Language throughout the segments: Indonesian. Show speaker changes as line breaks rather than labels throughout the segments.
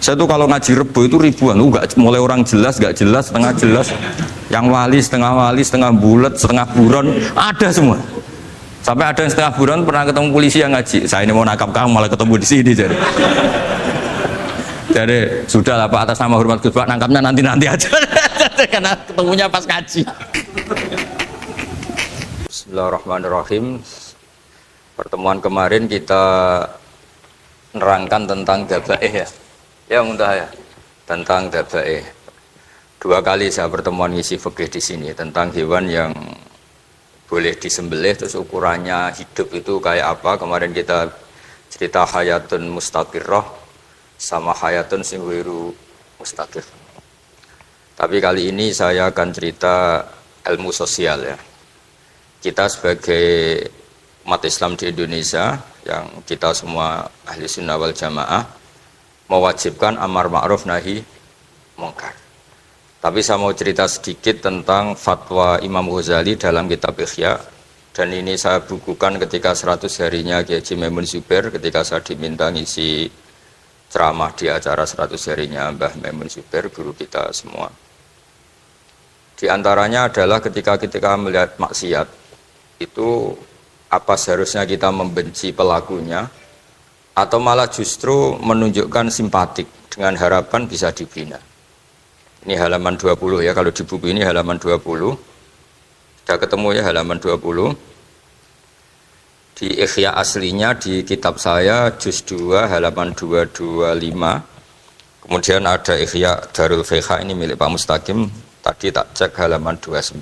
Saya tuh kalau ngaji Rebo itu ribuan, nggak mulai orang jelas, nggak jelas, setengah jelas, yang wali, setengah bulat, setengah buron, ada semua. Sampai ada yang setengah buron pernah ketemu polisi yang ngaji. Saya ini mau nangkap kamu malah ketemu di sini jadi. Jadi sudah lah Pak, atas nama hormat Gus Pak, nangkapnya nanti aja karena ketemunya pas ngaji. Bismillahirrahmanirrahim. Pertemuan kemarin kita nerangkan tentang dabaih ya. Ya muntah ya, tentang dabaih. 2 kali saya pertemuan ngisi fikih di sini tentang hewan yang boleh disembelih terus ukurannya hidup itu kayak apa. Kemarin kita cerita hayatun mustaqirrah sama hayatun sing wiru mustaqir. Tapi kali ini saya akan cerita ilmu sosial ya. Kita sebagai umat Islam di Indonesia yang kita semua ahli sunnah wal jamaah mewajibkan amar ma'ruf nahi mungkar. Tapi saya mau cerita sedikit tentang fatwa Imam Ghazali dalam kitab Ihya, dan ini saya bukukan ketika 100 harinya Kiai Haji Maimun Zubair ketika saya diminta ngisi ceramah di acara 100 harinya Mbah Maimun Zubair, guru kita semua. Di antaranya adalah ketika melihat maksiat itu apa seharusnya kita membenci pelakunya atau malah justru menunjukkan simpatik dengan harapan bisa dibina. Ini halaman 20 ya, kalau di buku ini halaman 20. Sudah ketemu ya halaman 20. Di Ihya aslinya di kitab saya juz 2 halaman 225. Kemudian ada Ihya Darul Fiqh ini milik Pak Mustaqim, tadi tak cek halaman 29.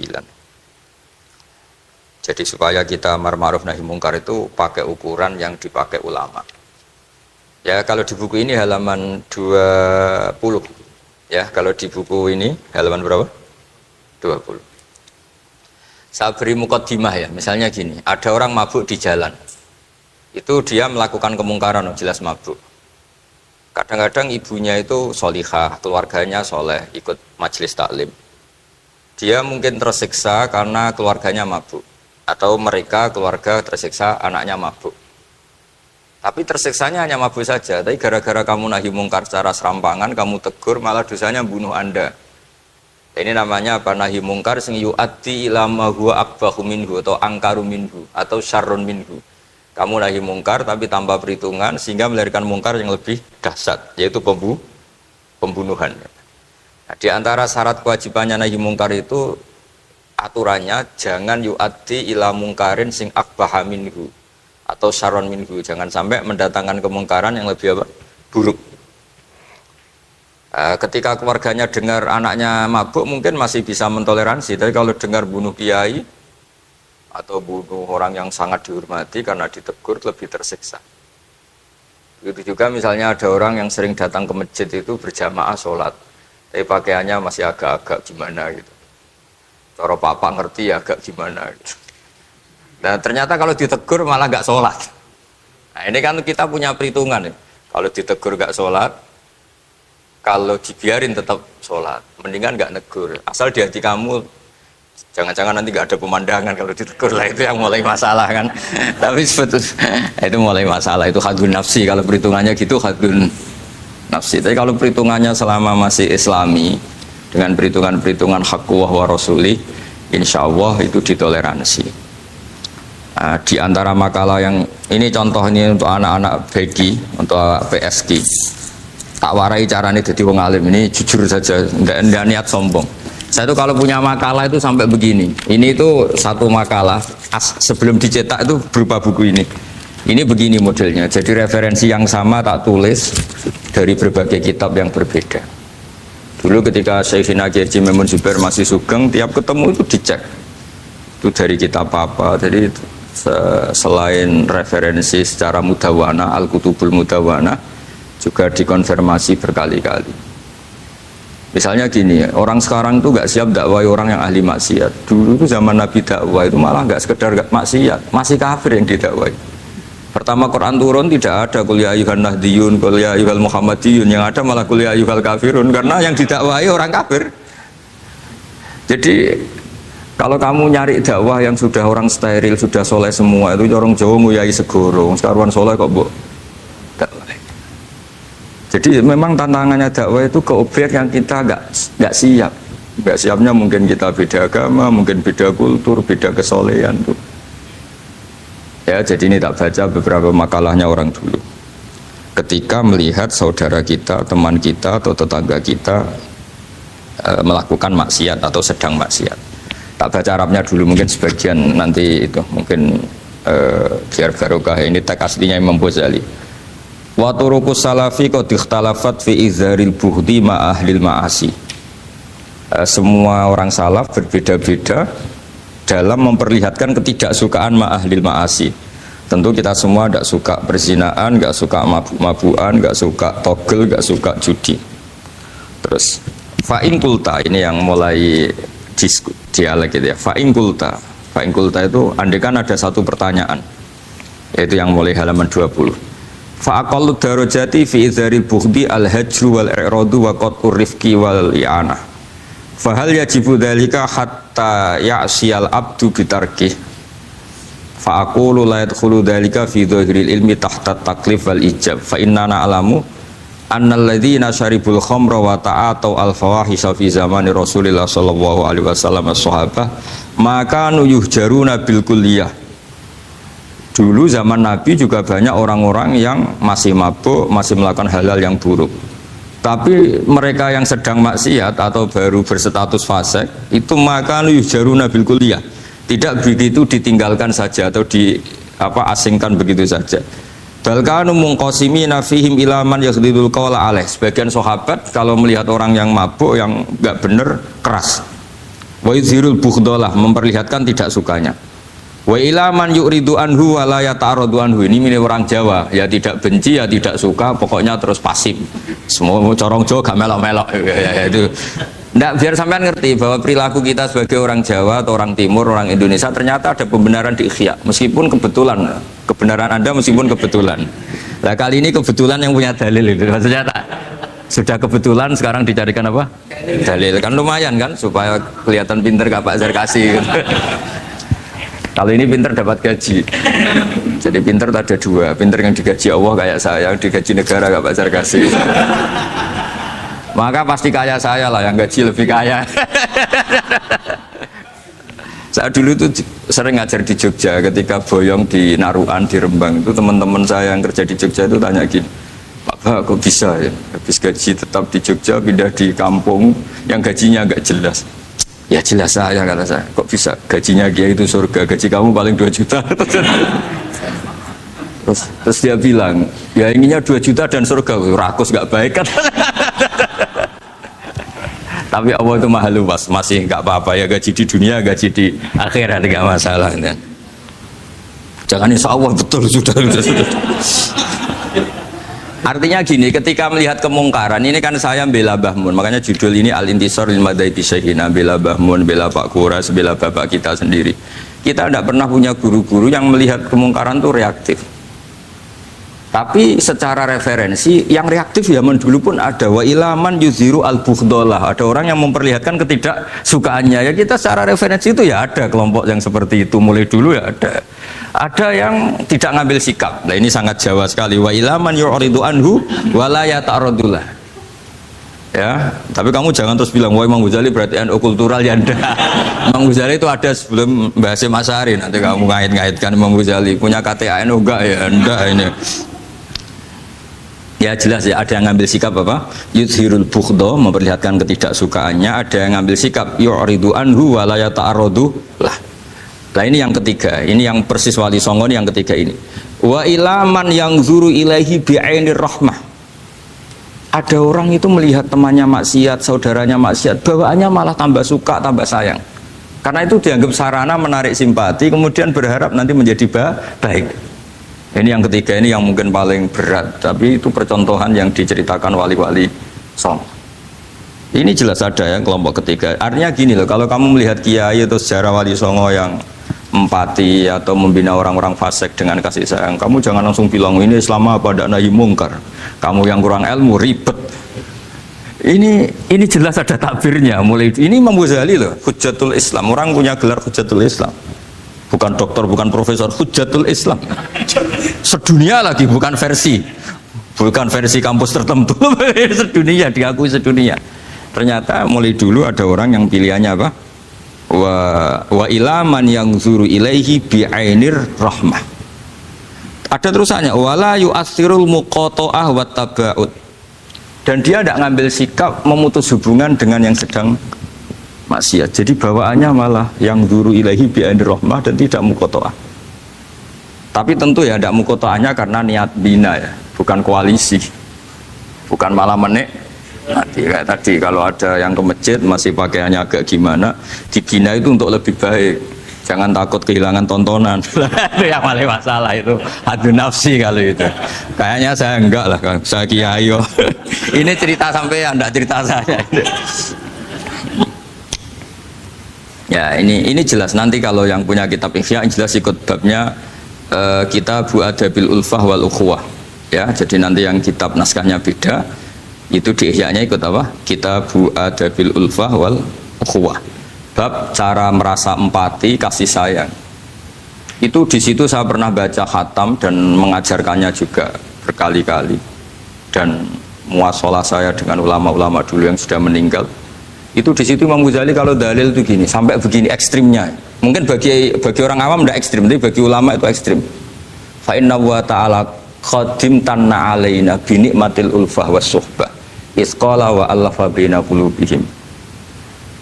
Jadi supaya kita amar ma'ruf nahi mungkar itu pakai ukuran yang dipakai ulama. Ya kalau di buku ini halaman 20. Ya kalau di buku ini halaman berapa? 20. Saya beri muqaddimah ya, misalnya gini, ada orang mabuk di jalan. Itu dia melakukan kemungkaran, jelas mabuk. Kadang-kadang ibunya itu solihah, keluarganya soleh, ikut majelis taklim. Dia mungkin tersiksa karena keluarganya mabuk. Atau mereka keluarga tersiksa anaknya mabuk. Tapi tersiksanya hanya mabuk saja. Tapi gara-gara kamu nahi mungkar secara serampangan, kamu tegur, malah dosanya bunuh Anda. Ini namanya apa? Nahi mungkar sing yu'addi ila ma huwa akbahu minhu atau angkaru minhu atau syarrun minhu. Kamu nahi mungkar tapi tanpa perhitungan sehingga melahirkan mungkar yang lebih dahsyat, yaitu pembunuhan. Nah, di antara syarat kewajibannya nahi mungkar itu aturannya jangan yu'addi ila mungkarin sing akbaha minhu atau syarron minhu, jangan sampai mendatangkan kemungkaran yang lebih apa? Buruk. Ketika keluarganya dengar anaknya mabuk mungkin masih bisa mentoleransi, tapi kalau dengar bunuh kiai atau bunuh orang yang sangat dihormati karena ditegur lebih tersiksa. Begitu juga misalnya ada orang yang sering datang ke masjid itu berjamaah sholat, tapi pakaiannya masih agak-agak gimana gitu. Cara papa ngerti ya agak gimana gitu. Nah ternyata kalau ditegur malah gak sholat. Nah ini kan kita punya perhitungan ya. Kalau ditegur gak sholat, kalau dibiarin tetap sholat, mendingan gak negur. Asal di hati kamu jangan-jangan nanti gak ada pemandangan kalau ditegur lah, itu yang mulai masalah kan. Tapi sebetulnya itu mulai masalah, itu hadun nafsi. Kalau perhitungannya gitu hadun nafsi. Tapi kalau perhitungannya selama masih islami dengan perhitungan haqqullah wa rasulih, insya Allah itu ditoleransi. Nah, di antara makalah yang ini contoh ini untuk anak-anak BG, untuk PSG, tak warai caranya jadi wong alim ini jujur saja, enggak niat sombong. Saya tuh kalau punya makalah itu sampai begini. Ini itu satu makalah sebelum dicetak itu berupa buku ini. Ini begini modelnya. Jadi referensi yang sama tak tulis dari berbagai kitab yang berbeda. Dulu ketika Syekhina Kiai Haji Maimun Zubair masih sugeng, tiap ketemu itu dicek. Itu dari kitab apa. Jadi selain referensi secara mudawana, Al-Kutubul Mudawana, juga dikonfirmasi berkali-kali. Misalnya gini, orang sekarang itu gak siap dakwai orang yang ahli maksiat. Dulu itu zaman Nabi dakwah itu malah gak sekedar maksiat, masih kafir yang didakwai. Pertama Quran turun tidak ada qul ya ayyuhan nahdiyun, qul ya ayyuhal muhammadiyun, yang ada malah qul ya ayyuhal kafirun, karena yang didakwai orang kafir. Jadi kalau kamu nyari dakwah yang sudah orang steril, sudah soleh semua, itu orang Jawa nguyai segoro, sekarang soleh kok mbok dakwah. Jadi Jadi memang tantangannya dakwah itu ke objek yang kita nggak siap. Nggak siapnya mungkin kita beda agama, mungkin beda kultur, beda kesolehan tuh. Ya, jadi ini tak baca beberapa makalahnya orang dulu. Ketika melihat saudara kita, teman kita atau tetangga kita melakukan maksiat atau sedang maksiat. Tak baca Arabnya dulu, mungkin sebagian nanti itu mungkin biar barokah. Ini teks aslinya Imam Ghazali. Wa turuqus salafi qad ikhtalafat fi izharil bughdi ma ahlil ma'asi. Semua orang salaf berbeda-beda dalam memperlihatkan ketidaksukaan ma'ahlil ma'asi. Tentu kita semua tidak suka perzinaan, nggak suka mabuk-mabukan, nggak suka togel, nggak suka judi. Terus fa'in kulta, ini yang mulai dialek gitu ya. Fa'in kulta itu andaikan ada satu pertanyaan, yaitu yang mulai halaman 20. Fa'aqallu darajati fi izharil bughdi al-hajru wal i'radu wa qat'ur rifqi wal i'anah. Fahal yajibu dzalika hatta ya'siyal abdu bitarkih. Fa aqulu la yadkhulu dzalika fi dhahiril ilmi tahta taklif wal ijab. Fa inna na'lamu annal ladzina syaribul khamra wa ta'atau al fawahisha fi zamani Rasulillah sallallahu alaihi wasallam as-sahabah maka yuhjaruna bil kulliyah. Dulu zaman Nabi juga banyak orang-orang yang masih mabuk, masih melakukan hal-hal yang buruk. Tapi mereka yang sedang maksiat atau baru berstatus fasik itu maka yujaruna bil kulliyah, tidak begitu ditinggalkan saja atau asingkan begitu saja. Balkanu munqasimina fihim ila man yakhdidul qawla alaih. Sebagian sahabat kalau melihat orang yang mabuk yang enggak benar keras. Wa yuzhirul bughdalah, memperlihatkan tidak sukanya. Wa ila man yuridu anhu wa la yata'aradu anhu. Ini milik orang Jawa, ya tidak benci ya tidak suka, pokoknya terus pasif. Semua corong Jawa gak melok-melok ya, itu. Nggak, biar sampean ngerti bahwa perilaku kita sebagai orang Jawa atau orang Timur, orang Indonesia ternyata ada pembenaran di ikhya, meskipun kebetulan. Kebenaran Anda meskipun kebetulan. Nah, kali ini kebetulan yang punya dalil itu. Maksudnya sudah kebetulan sekarang dicarikan apa? Dalil. Kan lumayan kan supaya kelihatan pinter gak Pak Zarkasi gitu. Kalau ini pinter dapat gaji. Jadi pinter ada dua, pinter yang digaji Allah kayak saya, yang digaji negara gak Pak Zarkasi. Maka pasti kaya saya lah, yang gaji lebih kaya. Saya dulu tuh sering ngajar di Jogja, ketika boyong di Naruan, di Rembang, itu teman-teman saya yang kerja di Jogja itu tanya gini, Pak kok bisa ya, habis gaji tetap di Jogja, pindah di kampung, yang gajinya agak jelas. Ya jelas saya, kata saya, kok bisa, gajinya dia itu surga, gaji kamu paling 2 juta. Terus dia bilang, ya inginnya 2 juta dan surga, rakus gak baik kan. Tapi Allah itu maha luas, masih nggak apa-apa ya, gaji di dunia, gaji di akhirat nggak masalah. Kan? Jangan insya Allah betul sudah. Artinya gini, ketika melihat kemungkaran, ini kan saya bela Mbah Mun, makanya judul ini Al-Intisar lil Madhabi Syekhina, bela Mbah Mun, bela Pak Kuras, bela bapak kita sendiri. Kita tidak pernah punya guru-guru yang melihat kemungkaran itu reaktif. Tapi secara referensi yang reaktif zaman dulu pun ada. Wa ilaman yuziru al-bughdalah, ada orang yang memperlihatkan ketidaksukaannya. Ya kita secara referensi itu ya ada kelompok yang seperti itu, mulai dulu ya ada. Ada yang tidak ngambil sikap. Nah ini sangat Jawa sekali. Wa ilaman yu'ridu anhu wa la yata'aradullah. Ya, tapi kamu jangan terus bilang wah Imam Ghazali berarti NU kultural ya enggak. Imam Ghazali itu ada sebelum Mbah Hasyim Asy'ari, nanti kamu ngait-ngaitkan Imam Ghazali punya KTA NU enggak ya, enggak ini. Ya jelas ya, ada yang ngambil sikap apa? Yuzhirul bughda, memperlihatkan ketidaksukaannya. Ada yang ngambil sikap yu'ridu anhu wa la yata'aradu lah. Nah ini yang ketiga, ini yang persis Wali Songo yang ketiga ini. Wa ilaman yang zuru ilaihi bi'ainir rahmah. Ada orang itu melihat temannya maksiat, saudaranya maksiat, bawaannya malah tambah suka, tambah sayang. Karena itu dianggap sarana menarik simpati, kemudian berharap nanti menjadi baik. Ini yang ketiga, ini yang mungkin paling berat, tapi itu percontohan yang diceritakan wali-wali Songo. Ini jelas ada ya kelompok ketiga. Artinya gini loh, kalau kamu melihat kiai atau sejarah Wali Songo yang empati atau membina orang-orang fasik dengan kasih sayang, kamu jangan langsung bilang ini Islam apa, tidak nahi mungkar. Kamu yang kurang ilmu ribet. Ini jelas ada takbirnya. Mulai ini Imam Ghazali loh, Hujjatul Islam. Orang punya gelar Hujjatul Islam. Bukan dokter, bukan profesor, Hujjatul Islam. Sedunia lagi, bukan versi. bukan versi kampus tertentu, sedunia, diakui sedunia. Ternyata mulai dulu ada orang yang pilihannya apa? Wa ilaman yang zuru ilaihi bi'ainir rahmah. Ada terusannya, wala yu'athirul muqata'ah wa taba'ud. Dan dia tidak ngambil sikap memutus hubungan dengan yang sedang maksiat. Jadi bawaannya malah yang zuru ilaihi bi'ainir rahmah dan tidak muqata'ah. Tapi tentu ya tidak muqata'ahnya karena niat bina ya, bukan koalisi. Bukan malah nanti kayak tadi kalau ada yang ke masjid masih pakaiannya agak gimana, dibina itu untuk lebih baik. Jangan takut kehilangan tontonan. Itu yang paling masalah itu. Hadu nafsi kalau itu. Kayaknya saya enggak lah, saya kiai. Ini cerita sampai enggak cerita saya. Ya ini jelas nanti kalau yang punya kitab Ihya jelas ikut babnya Kitabu Adabil Ulfah wal Ukhuwah. Ya, jadi nanti yang kitab naskahnya beda. Itu di Ihya-nya ikut apa? Kitabu Adabil Ulfah wal Ukhuwah. Bab cara merasa empati, kasih sayang. Itu di situ saya pernah baca khatam dan mengajarkannya juga berkali-kali. Dan muasalah saya dengan ulama-ulama dulu yang sudah meninggal. Itu di situ Imam Ghazali kalau dalil itu gini, sampai begini ekstrimnya. Mungkin bagi orang awam tidak ekstrim, tapi bagi ulama itu ekstrim. Fa inna wa ta'ala qadim tanna alaina bi nikmatil ulfah was suhbah. Isqala wa allafa baina qulubihim.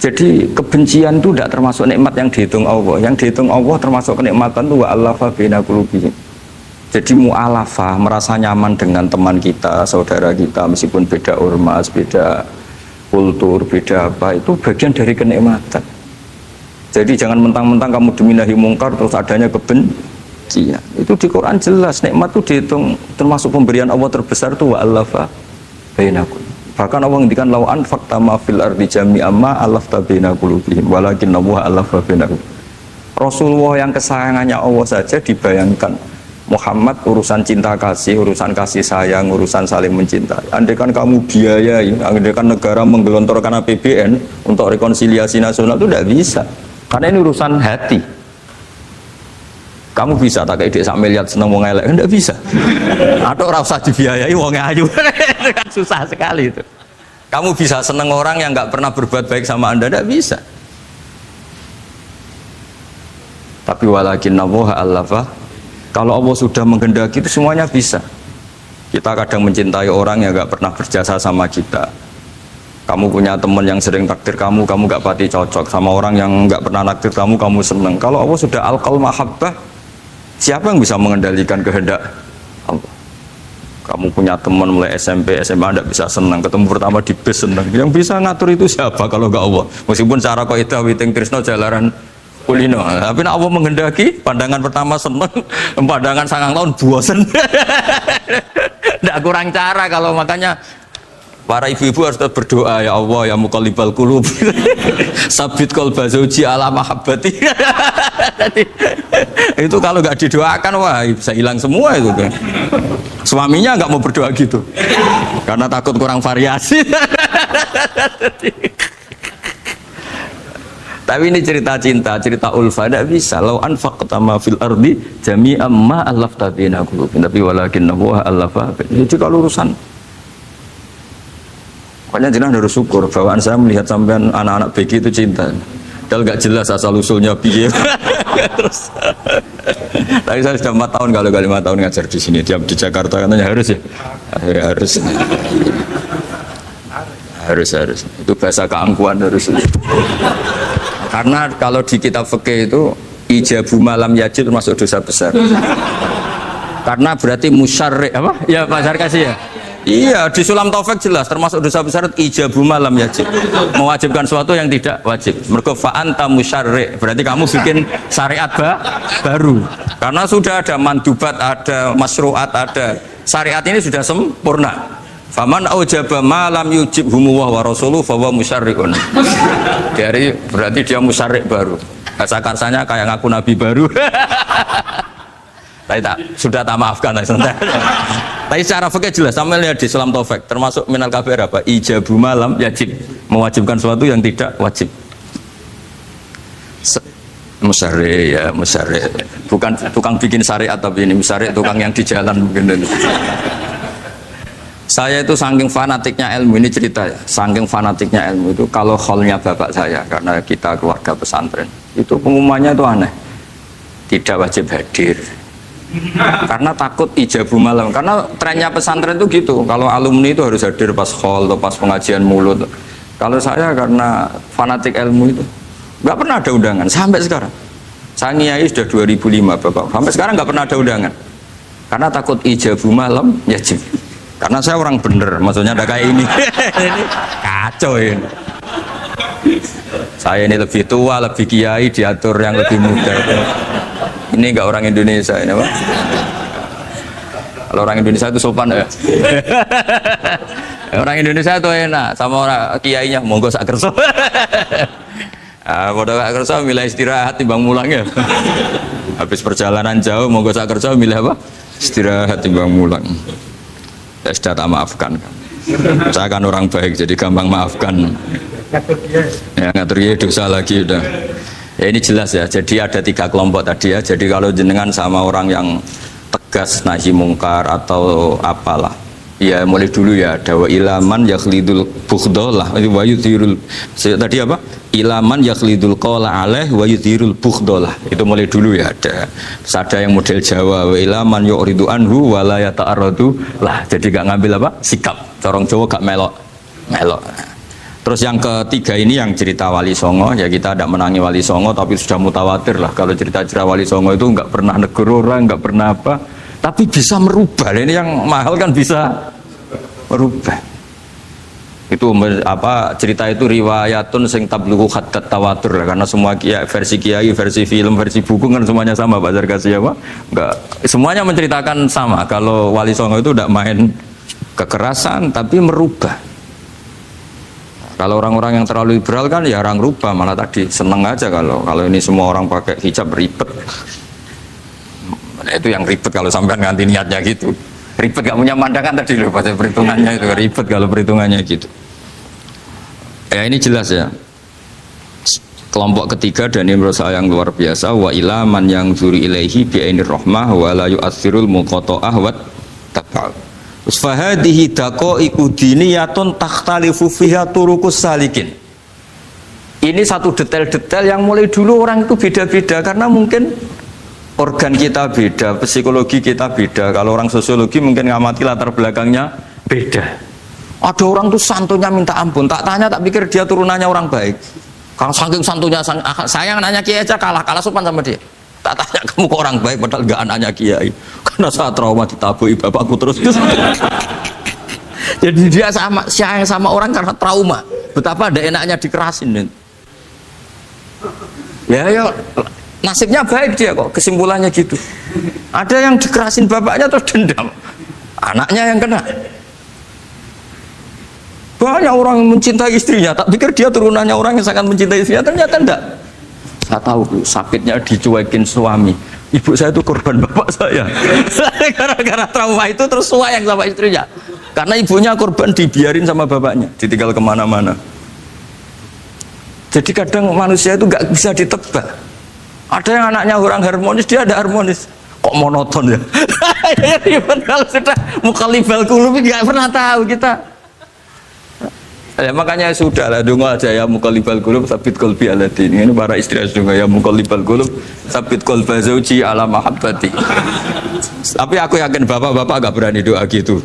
Jadi kebencian itu tidak termasuk nikmat yang dihitung Allah. Yang dihitung Allah termasuk kenikmatan itu wa allafa baina qulubihim. Jadi mu'alafah, merasa nyaman dengan teman kita, saudara kita, meskipun beda ormas, beda kultur, beda apa, itu bagian dari kenikmatan. Jadi jangan mentang-mentang kamu demi nahi mungkar terus adanya kebencian. Itu di Quran jelas, nikmat itu dihitung termasuk pemberian Allah terbesar itu wa allafa bainakum. Bahkan Allah ngendikan lau anfaqta ma fil ardi jami'an ma alafta baina qulubihim walakin Allah alafa bainahum. Rasulullah yang kesayangannya Allah saja dibayangkan Muhammad urusan cinta kasih, urusan kasih sayang, urusan saling mencintai. Andai kan kamu biayai, andai kan negara menggelontorkan APBN untuk rekonsiliasi nasional itu tidak bisa. Karena ini urusan hati. Kamu bisa tak kayak sak miliar seneng wong elek, enggak bisa. Atau ora usah dibiayai wong ayu. Kan susah sekali itu. Kamu bisa seneng orang yang enggak pernah berbuat baik sama Anda, enggak bisa. Tapi walakin Allah allafa, kalau Allah sudah menghendaki itu semuanya bisa. Kita kadang mencintai orang yang enggak pernah berjasa sama kita. Kamu punya teman yang sering takdir kamu enggak pati cocok sama orang yang enggak pernah naktir kamu seneng. Kalau Allah sudah alqal mahabbah, siapa yang bisa mengendalikan kehendak Allah? Kamu punya teman mulai SMP, SMA tidak bisa senang, ketemu pertama di bis senang. Yang bisa ngatur itu siapa kalau enggak Allah? Meskipun cara kok itu witing trisno jalaran kulino, tapi Allah menghendaki pandangan pertama senang, pandangan sangang tahun bosen. Tidak kurang cara kalau makanya para ibu-ibu harus berdoa, ya Allah ya muqallibal qulub sabit qalba zauji ala mahabbati. Itu kalau nggak didoakan wah bisa hilang semua itu kan. Suaminya nggak mau berdoa gitu karena takut kurang variasi. Tapi ini cerita cinta, cerita ulfa tidak bisa. Lau anfaqta ma fil ardi jami'an ma allafta baina qulubihim, tapi walakin Allah allafa. Jadi kalau urusan pokoknya jenah harus syukur bawaan saya melihat sampean anak-anak BG itu cinta. Padahal nggak jelas asal usulnya piye. Terus, tapi saya sudah 4 tahun kalau 5 tahun ngajar di sini. Tiap di Jakarta katanya harus ya. Harus. Itu bahasa keangkuhan harus. Karena kalau di kitab fikih itu ijabu malam yajid termasuk dosa besar. Karena berarti musyarrik apa? Ya Pak Sarkasi ya. Iya, di Sulam Taufik jelas termasuk dosa besar ijabu malam yajib, mewajibkan sesuatu yang tidak wajib. Mergo fa anta musyarri, berarti kamu bikin syariat baru. Karena sudah ada mandubat, ada masyruat, ada syariat ini sudah sempurna. Faman aujaba malam yujib humuwah wa rasuluh fa huwa musyarriun. Dari berarti dia musyarrik baru. Bahasa karsanya kayak ngaku nabi baru. Sudah tak maafkan lah santai. Tapi secara fikih jelas sama lihat di Sulam Taufik termasuk minal kabair apa ijabu malam yajib, mewajibkan sesuatu yang tidak wajib. Musyarri ya musyarri, bukan tukang bikin syariat tapi ini musyarri tukang yang di jalan mungkin. Saya itu saking fanatiknya ilmu, ini cerita ya, saking fanatiknya ilmu itu kalau hallnya bapak saya, karena kita keluarga pesantren, itu pengumumannya itu aneh, tidak wajib hadir, karena takut ijabu malam, karena trennya pesantren itu gitu, kalau alumni itu harus hadir pas hall atau pas pengajian mulut. Kalau saya karena fanatik ilmu itu, nggak pernah ada undangan, sampai sekarang. Saya ngiyai sudah 2005 bapak, sampai sekarang nggak pernah ada undangan, karena takut ijabu malam, yajib. Karena saya orang bener, maksudnya ada kayak ini. Ini kacau ini. Saya ini lebih tua, lebih kiai, diatur yang lebih muda. Ini enggak orang Indonesia ini, Pak. Kalau orang Indonesia itu sopan ya. Orang Indonesia itu enak, sama orang kiainya monggo sak kerso. Pada sak kerso milih istirahat timbang mulang ya. Habis perjalanan jauh monggo sak kerso milih apa? Istirahat timbang mulang. Ya sudah tak maafkan kan. Saya kan orang baik jadi gampang maafkan. Ya ngatur dia dosa lagi udah. Ya ini jelas ya. Jadi ada 3 kelompok tadi ya. Jadi kalau jenengan sama orang yang tegas nahi mungkar atau apalah, ya mulai dulu ya ada wa ilaman yakhlidul bughdhalah wa yudhirul tadi apa? Ilaman yakhlidul qala alaih wa yudhirul bughdhalah. Itu mulai dulu ya ada. Terus ada yang model Jawa wa ilaman yu'ridu anhu wa la yata'arradu lah. Jadi gak ngambil apa? Sikap. Corong Jawa gak melok. Terus yang ketiga ini yang cerita Wali Songo, ya kita tidak menangi Wali Songo tapi sudah mutawatir lah kalau cerita-cerita Wali Songo itu nggak pernah negur orang, nggak pernah apa, tapi bisa merubah. Ini yang mahal kan bisa merubah. Itu apa cerita itu riwayatun sing tablughu hatta tawatur lah, karena semua versi kiai, versi film, versi buku kan semuanya sama Pak Zarkasi apa? Enggak, semuanya menceritakan sama. Kalau Wali Songo itu tidak main kekerasan tapi merubah. Kalau orang-orang yang terlalu liberal kan ya orang rubah, malah tadi seneng aja kalau ini semua orang pakai hijab ribet. Nah, itu yang ribet kalau sampai nganti niatnya gitu. Ribet gak punya pandangan tadi loh pada perhitungannya itu ribet kalau perhitungannya gitu. Ya ini jelas ya. Kelompok ketiga dan ini menurut saya yang luar biasa, wa ila man yang zuri ilaihi bi ainir rahmah wa la yu'athirul muqata'ah wa tabal. Fahadihi daqaiqu diniyatun takhtalifu fiha turuqus salikin. Ini satu detail-detail yang mulai dulu orang itu beda-beda karena mungkin organ kita beda, psikologi kita beda. Kalau orang sosiologi mungkin ngamati latar belakangnya beda. Ada orang tuh santunya minta ampun, tak tanya tak pikir dia turunannya orang baik. Kalau saking santunya sayang nanya kiai aja kalah sopan sama dia. Tak tanya kamu kok orang baik padahal gak anaknya kiai, karena saat trauma ditabui bapakku terus. Jadi dia sayang sama orang karena trauma. Betapa ada enaknya dikerasin. Ya nasibnya baik dia kok, kesimpulannya gitu. Ada yang dikerasin bapaknya terus dendam, anaknya yang kena. Banyak orang yang mencintai istrinya, tak pikir dia turunannya orang yang sangat mencintai istrinya, ternyata enggak. Saya tahu sakitnya dicuekin suami. Ibu saya itu korban bapak saya. Gara-gara trauma itu terus sayang sama istrinya. Karena ibunya korban dibiarin sama bapaknya, ditinggal kemana-mana. Jadi kadang manusia itu nggak bisa ditebak. Ada yang anaknya orang harmonis, dia ada harmonis. Kok monoton ya? Kalau sudah mukallibal qulub nggak pernah tahu kita. Ya, makanya sudah lah donga aja ya mukallibal qulub sabit qalbi ala din. Ini para istri donga ya mukallibal qulub sabit qalba zauji ala mahabbati. Tapi aku yakin bapak-bapak gak berani doa gitu.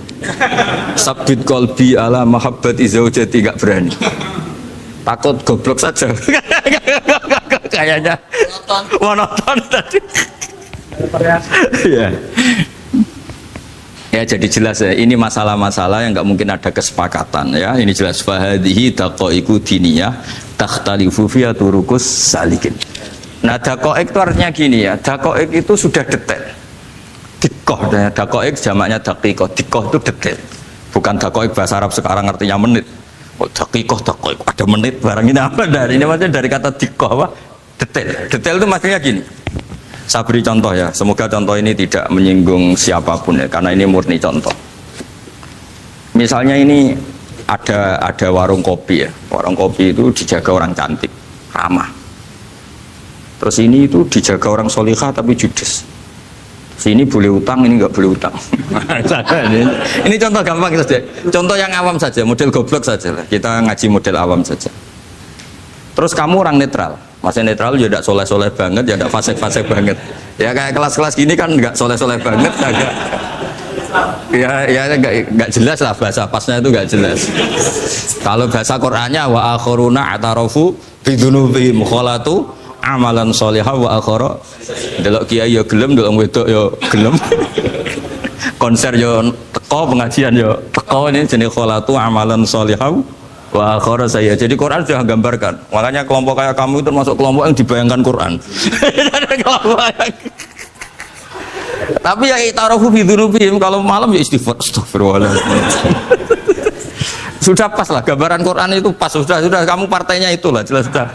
Sabit qalbi ala mahabbati zaujati gak berani. Takut goblok saja. Kayaknya monoton tadi. Ya. Ya jadi jelas ya, ini masalah-masalah yang nggak mungkin ada kesepakatan ya. Ini jelas fahadihi daqaiqu diniyah takhtalifu fiha turuqus salikin. Nah daqaiq itu artinya gini ya, daqaiq itu sudah detail. Dikoh, daqaiq jamaknya daqiqah, dikoh itu detail. Bukan daqaiq bahasa Arab sekarang artinya menit. Oh daqiqah, daqaiq ada menit barang ini apa dari ini maksudnya dari kata dikoh apa? Detail. Detail itu maksudnya gini. Saya beri contoh ya, semoga contoh ini tidak menyinggung siapapun ya, karena ini murni contoh. Misalnya ini ada warung kopi ya, warung kopi itu dijaga orang cantik, ramah. Terus ini itu dijaga orang solihah tapi judes. Sini boleh utang, ini nggak boleh utang. Ini contoh gampang saja. Contoh yang awam saja, model goblok saja lah. Kita ngaji model awam saja. Terus kamu orang netral. Maksudnya netral ya tidak soleh-soleh banget, ya tidak fasik-fasik banget. Ya kayak kelas-kelas gini kan nggak soleh-soleh banget, agak ya nggak jelas lah bahasa pasnya itu nggak jelas. Kalau bahasa Qur'annya wa akhiruna atarafu bidunubihim kholatu amalan sholihah wa akhara. Delok kiai ya gelem, delok wedok ya gelem. Konser ya teko, pengajian ya teko, ini jenis kholatu amalan sholihah wa akhara saya. Jadi Quran sudah gambarkan. Makanya kelompok kayak kamu itu termasuk kelompok yang dibayangkan Quran. Tapi ya itarafu bidunubihim, kalau malam ya istighfar, astagfirullahaladzim. Sudah pas lah gambaran Quran itu pas, sudah kamu partainya itulah jelas sudah.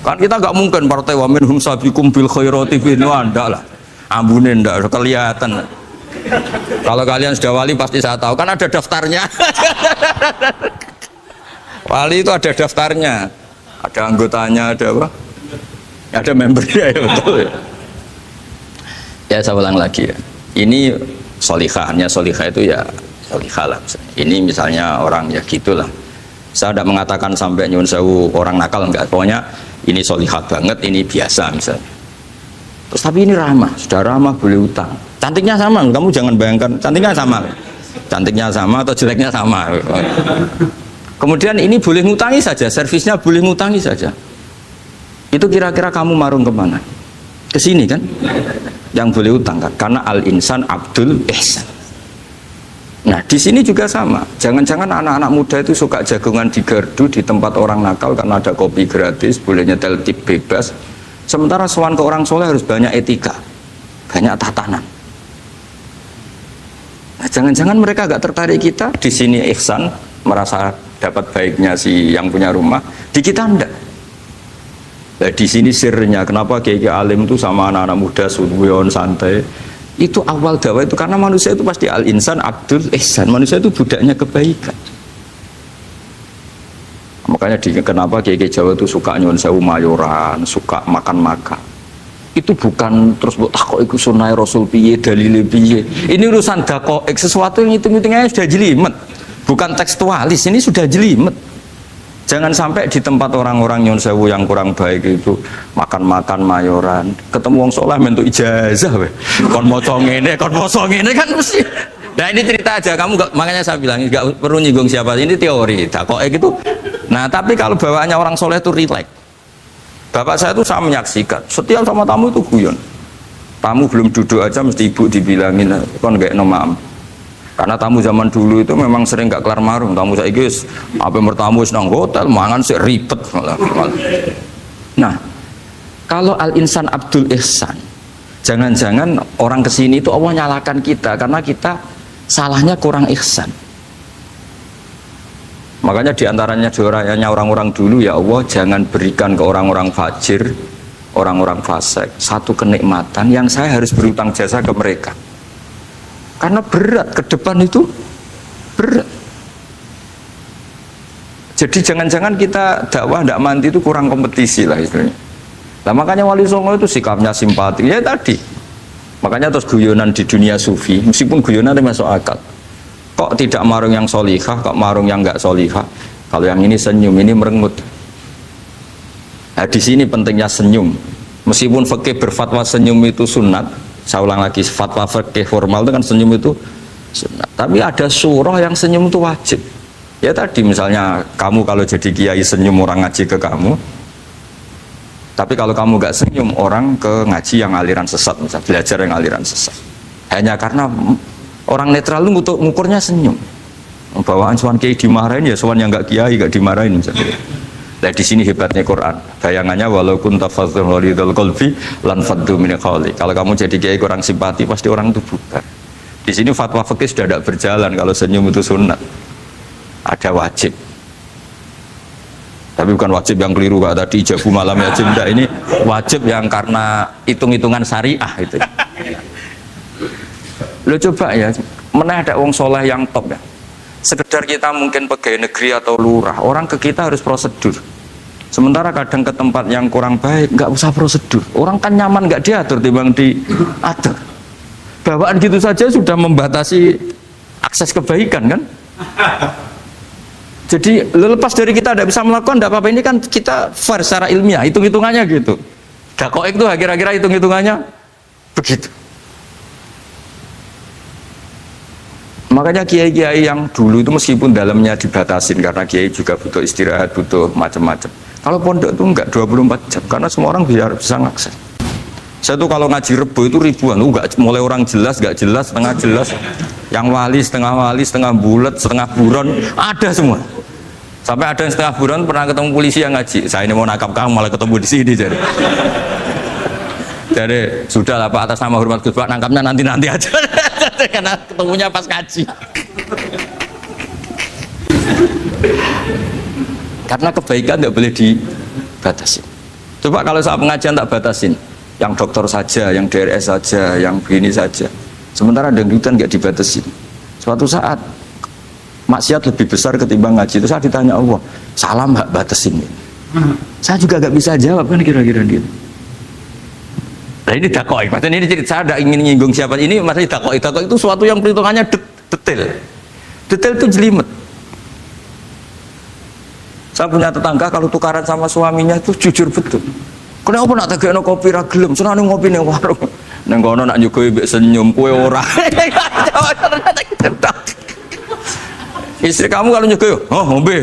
Kan kita nggak mungkin partai wa minhum sabiqum bil khairati bin ndak lah. Ambune ndak kelihatan. Kalau kalian sudah wali pasti saya tahu kan ada daftarnya. Wali itu ada daftarnya, ada anggotanya, ada apa? Ada membernya ya betul. Ya saya ulang lagi ya. Ini solihahnya, solihah itu ya solihah lah. Ini misalnya orang ya gitulah. Saya tidak mengatakan sampai nyun sewu orang nakal enggak. Pokoknya ini solihah banget, ini biasa misalnya. Terus tapi ini ramah, sudah ramah boleh utang. Cantiknya sama, kamu jangan bayangkan cantiknya sama. Cantiknya sama atau jeleknya sama. Kemudian ini boleh ngutangi saja, servisnya boleh ngutangi saja. Itu kira-kira kamu marung kemana? Ke sini kan? Yang boleh utang kan? Karena al-insan abdul ihsan. Nah di sini juga sama. Jangan-jangan anak-anak muda itu suka jagongan di gardu di tempat orang nakal karena ada kopi gratis, boleh nyetel tip bebas. Sementara sowan ke orang soleh harus banyak etika, banyak tatanan. Nah, jangan-jangan mereka agak tertarik kita di sini ihsan, merasa dapat baiknya si yang punya rumah, di kita enggak. Nah, di sini sirnya kenapa kiai alim itu sama anak-anak muda suwon santai. Itu awal dakwah itu karena manusia itu pasti al-insan abdul ihsan, manusia itu budaknya kebaikan. Makanya kenapa kiai Jawa itu suka nyuwun sewu mayoran, suka makan-makan. Itu bukan terus buat takok iku sunah Rasul piye, dalile piye. Ini urusan dakoek, sesuatu yang hitung-hitungannya sudah jelimet. Bukan tekstualis, ini sudah jelimet. Jangan sampai di tempat orang-orang nyuwun sewu yang kurang baik itu makan-makan mayoran, ketemu wong saleh mentuk ijazah we. Kon maca ngene, kon maca ngene kan mesti. Nah ini cerita aja, kamu gak, makanya saya bilang nggak perlu nyinggung siapa, ini teori dakoek itu. Nah tapi kalau bawaannya orang soleh itu rileks. Bapak saya itu saya menyaksikan setiap sama tamu itu guyon. Tamu belum duduk aja mesti ibu dibilangin kon gak nomam. Karena tamu zaman dulu itu memang sering gak kelar marung. Tamu saya guys, apa mertamu nang hotel mangan sih ribet malah. Nah kalau al-insan abdul ihsan, jangan-jangan orang kesini itu Allah nyalakan kita karena kita salahnya kurang ihsan. Makanya diantaranya doanya orang-orang dulu, ya Allah jangan berikan ke orang-orang fajir, orang-orang fasik satu kenikmatan yang saya harus berutang jasa ke mereka. Karena berat, ke depan itu berat. Jadi jangan-jangan kita dakwah tidak mandi itu kurang kompetisi lah istilahnya. Nah makanya Wali Songo itu sikapnya simpatik, ya tadi. Makanya terus guyonan di dunia sufi, meskipun guyonan itu masuk akal. Kok tidak marung yang solihah, kok marung yang enggak solihah? Kalau yang ini senyum, ini merengut. Nah di sini pentingnya senyum. Meskipun fikih berfatwa senyum itu sunat, saya ulang lagi, fatwa fikih formal itu kan senyum itu sunat. Tapi ada surah yang senyum itu wajib. Ya tadi misalnya kamu kalau jadi kiai senyum orang ngaji ke kamu. Tapi kalau kamu enggak senyum orang ke ngaji yang aliran sesat, misalnya belajar yang aliran sesat. Hanya karena orang netral itu ngukurnya senyum. Bawaan sowan kiai dimarahin ya sowan yang enggak kiai enggak dimarahin misalnya. Nah di sini hebatnya Quran. Bayangannya walaupun tafadzul walidul qalbi lan faddu min qawli. Kalau kamu jadi kiai kurang simpati pasti orang itu bubar. Di sini fatwa fikih sudah tidak berjalan kalau senyum itu sunat. Ada wajib. Tapi bukan wajib yang keliru Pak tadi ijabu malam ya enggak, ini wajib yang karena hitung-hitungan syariah itu. Lo coba ya, mana ada wong soleh yang top ya. Sekedar kita mungkin pegawai negeri atau lurah, orang ke kita harus prosedur. Sementara kadang ke tempat yang kurang baik, nggak usah prosedur. Orang kan nyaman nggak diatur, timbang diatur. Bawaan gitu saja sudah membatasi akses kebaikan kan? Jadi lepas dari kita tidak bisa melakukan, tidak apa-apa. Ini kan kita fair secara ilmiah, hitung-hitungannya gitu. Dakoik itu kira-kira hitung-hitungannya begitu. Makanya kiai-kiai yang dulu itu meskipun dalamnya dibatasin karena kiai juga butuh istirahat, butuh macam-macam. Kalau pondok itu enggak 24 jam karena semua orang bisa ngakses. Saya tuh kalau ngaji Rebo itu ribuan, enggak mulai orang jelas, enggak jelas, setengah jelas, yang wali, setengah bulat, setengah buron, ada semua. Sampai ada yang setengah buron pernah ketemu polisi yang ngaji. Saya ini mau nangkap kamu malah ketemu di sini jadi. Jadi sudah lah Pak, atas nama hormat Gus Pak, nangkapnya nanti aja karena ketemunya pas ngaji. Karena kebaikan tidak boleh dibatasi. Coba kalau saat pengajian tak batasin, yang dokter saja, yang DRS saja, yang begini saja. Sementara dangdutan nggak dibatasi. Suatu saat maksiat lebih besar ketimbang ngaji. Itu saya ditanya Allah, salam nggak batasin? Saya juga nggak bisa jawab kan kira-kira gitu. Nah ini dakwah, maksudnya ini cerita, saya tidak ingin nyinggung siapa ini, maksudnya dakwah itu suatu yang perhitungannya detail itu jelimet. Saya punya tetangga kalau tukaran sama suaminya itu jujur betul. Kenapa nak tegakno kopi ra gelem, senane ngopi ning warung. Nang kono nak nyugoi mbek senyum kowe ora. Istri kamu kalau nyugoi, oh ngombe.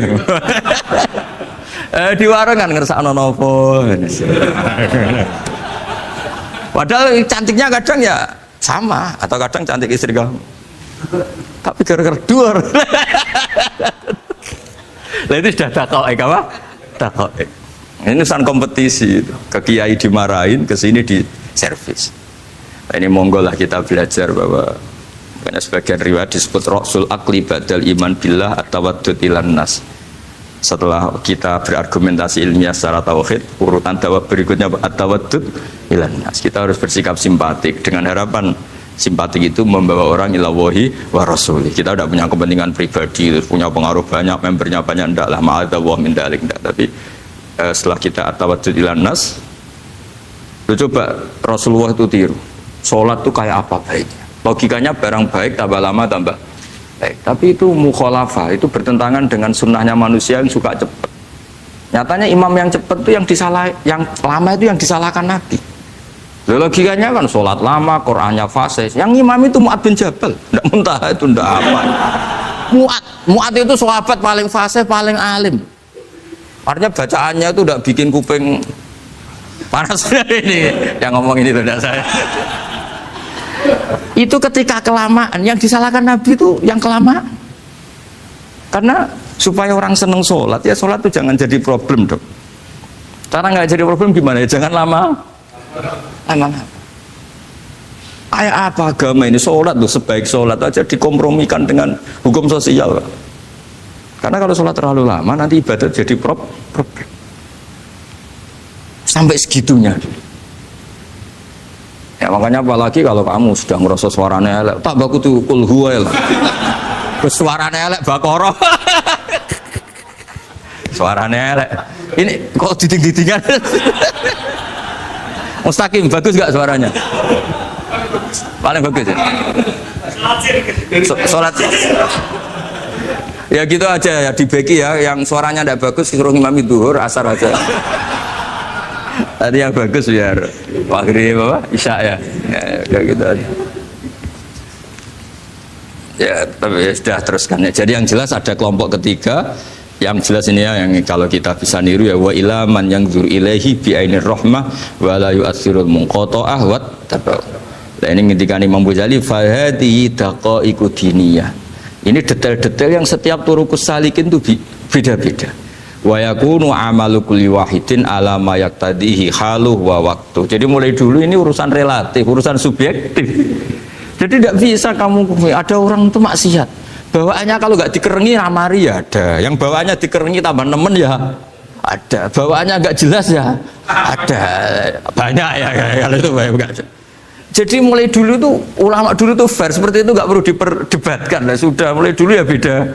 Di warung kan ngersakno nopo. Padahal cantiknya kadang ya sama, atau kadang cantik istri kamu. Tapi gara-gara duar. Nah itu sudah dakoek apa? Dakoek. Ini urusan kompetisi. Ke kiai dimarahin, ke sini di servis. Nah, ini monggo lah kita belajar bahwa karena sebagian riwayat disebut Rasul Akli Badal Iman Billah At-Tawaddud Ilan Nas. Setelah kita berargumentasi ilmiah secara tauhid, urutan dakwah berikutnya At-Tawaddud Ilan Nas. Kita harus bersikap simpatik dengan harapan simpatik itu membawa orang ilawahi wa rasuli. Kita tidak punya kepentingan pribadi, punya pengaruh banyak, membernya banyak, tidak lah, ma'adallah min dalik, tidak. Tapi setelah kita at-tawaddud ilan nas, coba Rasulullah itu tiru. Sholat itu kayak apa baiknya? Logikanya barang baik tambah lama tambah baik. Tapi itu mukhalafah, itu bertentangan dengan sunnahnya manusia yang suka cepat. Nyatanya imam yang cepat itu yang lama itu yang disalahkan Nabi. Logikanya kan sholat lama, Qur'annya fasih. Yang imam itu Mu'ad bin Jabal, tidak muntah itu tidak apa. Mu'ad itu sahabat paling fasih, paling alim. Artinya bacaannya itu tidak bikin kuping panas. Ini yang ngomong ini tidak saya. Itu ketika kelamaan, yang disalahkan Nabi itu yang kelamaan. Karena supaya orang seneng sholat, ya sholat itu jangan jadi problem dong. Cara nggak jadi problem gimana ya? Jangan lama. Kayak apa agama ini? Sholat loh, sebaik sholat aja dikompromikan dengan hukum sosial. Karena kalau sholat terlalu lama nanti ibadat jadi problem. Sampai segitunya. Ya makanya apalagi kalau kamu sudah ngerasa suaranya elek, tak baku tuh kul huwa elek. Suaranya elek Baqarah. Suaranya elek. Ini kok diding-didingan. Mustaqim, bagus gak suaranya? Paling bagus ya? Sholat ya gitu aja ya, dibagi ya, yang suaranya tidak bagus suruh imami duhur, asar aja. Tadi yang bagus biar maghrib apa? Isya ya. Ya gitu aja. Ya tapi sudah teruskan ya. Jadi yang jelas ada kelompok ketiga. Yang jelas ini ya, yang kalau kita bisa niru ya, wa ila man yanzur ilaihi bi ainir rahmah wa la yu'athirul munqata'ah wa tabau. Nah ini ngendikane Imam Ghazali fa hadhihi daqaiqu diniyah. Ini detail-detail yang setiap turukus salikin itu beda-beda. Wa yakunu amalu kulli wahidin ala ma yaqtadihi haluh wa waqtu. Jadi mulai dulu ini urusan relatif, urusan subjektif. Jadi tidak bisa kamu ada orang itu maksiat. Bawaannya kalau nggak dikerengi ramari ya ada, yang bawaannya dikerengi tambah nemen ya ada, bawaannya nggak jelas ya ada, banyak ya kalau itu banyak. Jadi mulai dulu tuh ulama dulu tuh fair seperti itu, nggak perlu diperdebatkan lah, sudah mulai dulu ya beda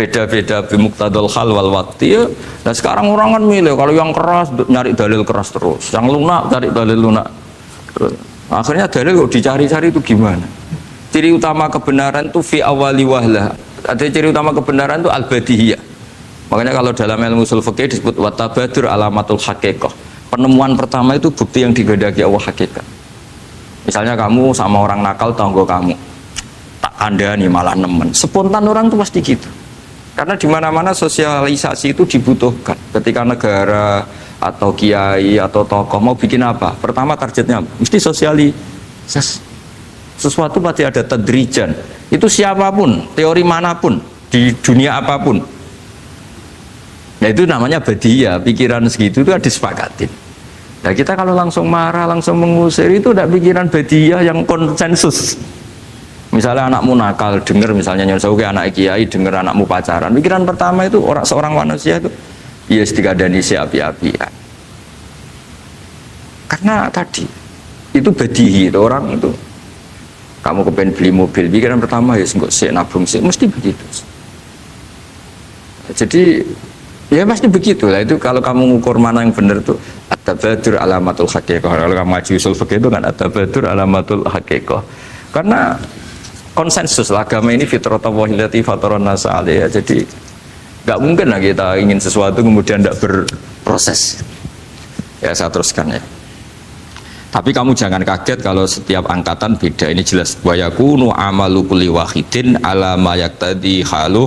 beda-beda bimuktadul hal wal waktu ya. Nah sekarang orang kan milih, kalau yang keras nyari dalil keras terus, yang lunak cari dalil lunak terus. Akhirnya dalil kok dicari-cari itu gimana? Ciri utama kebenaran itu fi awali wahlah. Ada ciri utama kebenaran itu al-badihiyah. Makanya kalau dalam ilmu ushul fikih disebut watabadur alamatul haqiqah. Penemuan pertama itu bukti yang digandaki Allah hakikat. Misalnya kamu sama orang nakal tanggo kamu, tak kandani malah nemen. Spontan orang itu pasti gitu. Karena di mana-mana sosialisasi itu dibutuhkan. Ketika negara atau kiai atau tokoh mau bikin apa, pertama targetnya mesti sosialisasi. Sesuatu pasti ada tadrijan. Itu siapapun, teori manapun, di dunia apapun. Nah itu namanya badiyah, pikiran segitu itu disepakatin. Nah kita kalau langsung marah, langsung mengusir itu udah pikiran badiyah yang konsensus. Misalnya anakmu nakal, dengar misalnya nyonsauke anak kiai, dengar anakmu pacaran. Pikiran pertama itu seorang manusia itu, ya sedikadani si api-apian. Karena tadi itu badihi, itu orang itu. Kamu kepengen beli mobil, pikiran pertama ya enggak sih nabung sih, mesti begitu. Jadi ya pasti begitu lah. Itu kalau kamu ngukur mana yang benar tuh at-tabadur alamatul haqiqah. Kalau kamu ngaji usul fikih itu kan at-tabadur alamatul haqiqah. Karena konsensus lah, agama ini fitratallahi allati fataran nasa 'alaiha. Jadi nggak mungkin lah kita ingin sesuatu kemudian tidak berproses. Ya saya teruskan ya. Tapi kamu jangan kaget kalau setiap angkatan beda. Ini jelas wa yakunu amalu kulli wahidin ala ma yaqtadi halu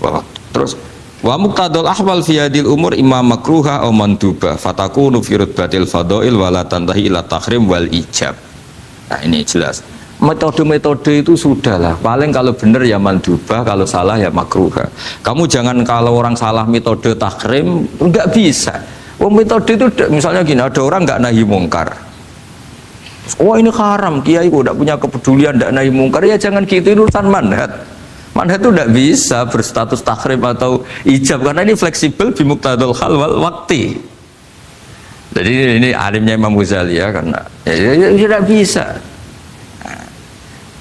wa terus wa muqtadul ahwal fi hadil umur imma makruha aw manduba fatakunu fi rutbatil fadail wala tantahi ila tahrim wal ijab. Nah ini jelas. Metode-metode itu sudahlah. Paling kalau benar ya manduba, kalau salah ya makruha. Kamu jangan kalau orang salah metode tahrim enggak bisa. Metode itu misalnya gini, ada orang enggak nahi mungkar. Oh ini haram, kiai kok tidak punya kepedulian, tidak nahi mungkar, ya jangan gitu, itu urusan manhat. Manhat itu tidak bisa berstatus tahrim atau ijab karena ini fleksibel bimuktadul hal wal wakti. Jadi ini alimnya Imam Ghazali ya, karena ya tidak bisa.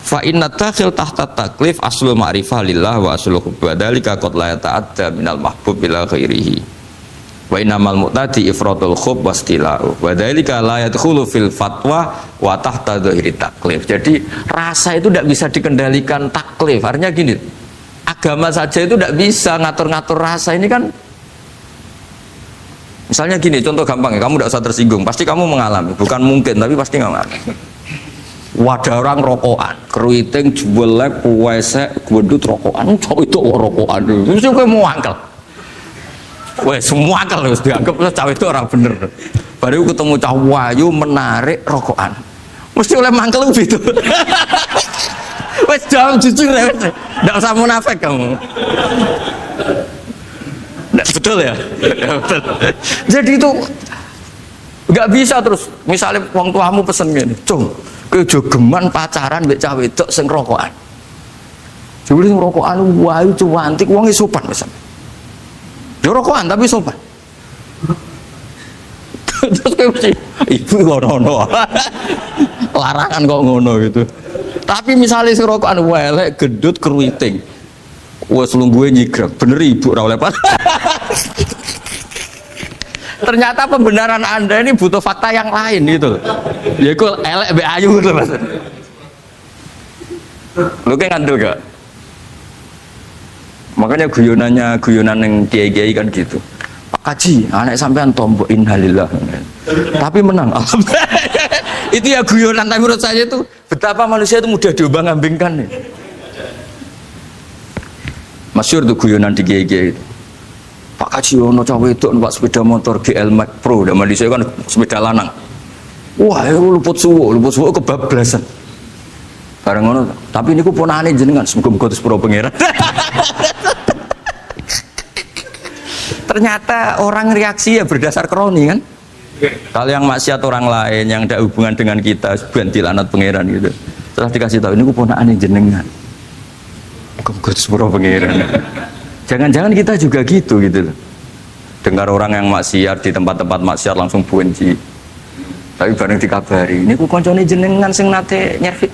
Fa inna takhil tahta taklif aslul ma'rifah lillah wa aslul hubba dzalika qad la yata'adda minal mahbub ila ghairihi. Wa innamal mu'tadi ifratul khub wastila'u wa dzalika la yadkhulu fil fatwa wa tahta dhahiri taklif. Jadi rasa itu tidak bisa dikendalikan taklif. Artinya gini, agama saja itu tidak bisa ngatur-ngatur rasa. Ini kan misalnya gini, contoh gampang ya, kamu tidak usah tersinggung, pasti kamu mengalami, bukan mungkin tapi pasti mengalami. Wadah orang rokokan, keriting, juelek, kuwesek, gwedut rokokan, cowok itu rokokan, itu juga mau angkel. Wah semua akal harus dianggap cawe itu orang bener. Baru ketemu cah wayu menarik rokokan, mesti oleh mangkel gitu. Wes jawab jujur ya, tidak usah munafik kamu. Betul ya? Ya betul. Jadi itu nggak bisa terus. Misalnya wong tuamu pesen gini, cung, kejogeman pacaran mbek cah wedok sing rokokan. Jadi sing rokokan wayu cuantik, wong sopan misalnya. Dia rokokan tapi sopan. Terus kayak mesti ibu ngono, larangan kok ngono gitu. Tapi misalnya si rokokan welek, gedut, keruiting, wes lungguhe nyigrek, bener ibu ora oleh pas. Ternyata pembenaran Anda ini butuh fakta yang lain gitu. Ya iku elek mbek ayu gitu Mas. Lu kayak ngandel gak? Makanya guyonan yang kiai-kiai kan gitu. Pak Kaji, anak sampean tombok innalillah. Tapi menang. Itu ya guyonan, tapi menurut saya itu betapa manusia itu mudah diombang-ambingkan nih. Masyhur tuh guyonan di kiai-kiai itu. Pak Kaji ono cawe itu numpak sepeda motor GL Max Pro, zaman di saya kan sepeda lanang. Wah, luput suwo kebablasan. Bareng ngono, tapi niku ponakane jenengan semoga-moga terus pro pangeran. Ternyata orang reaksi ya berdasar kroni kan. Kalau yang maksiat orang lain yang ada hubungan dengan kita ganti lanat pangeran gitu. Setelah dikasih tahu niku ponakane jenengan. Moga-moga terus pro pangeran. Jangan-jangan kita juga gitu loh. Dengar orang yang maksiat di tempat-tempat maksiat langsung benci. Tapi bareng dikabari, niku koncone jenengan sing nate nyervit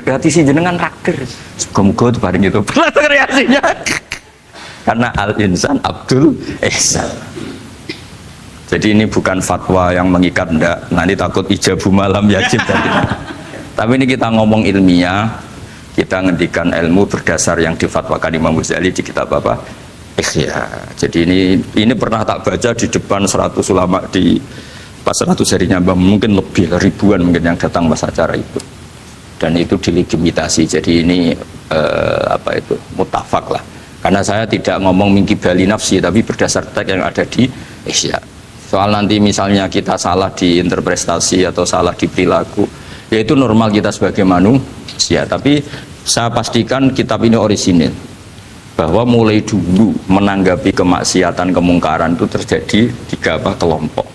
gratisin jenengan raktir. Semoga-moga itu bareng itu reaksinya. Karena al-insan Abdul ihsan. Jadi ini bukan fatwa yang mengikat, ndak. Nanti takut ijabu malam yajib tadi. Tapi ini kita ngomong ilmiah, kita ngendikan ilmu berdasar yang difatwakan Imam Ghazali di kitab apa? Ikhya. Jadi ini pernah tak baca di depan 100 ulama di pas 100 harinya, mungkin lebih ribuan mungkin yang datang pas acara itu. Dan itu dilegitimasi. Jadi ini mutafak lah. Karena saya tidak ngomong mingkibali nafsi, tapi berdasar teks yang ada di Ihya. Soal nanti misalnya kita salah di interpretasi atau salah di perilaku, yaitu normal kita sebagai manusia. Tapi saya pastikan kitab ini orisinil, bahwa mulai dulu menanggapi kemaksiatan, kemungkaran itu terjadi 3 kelompok.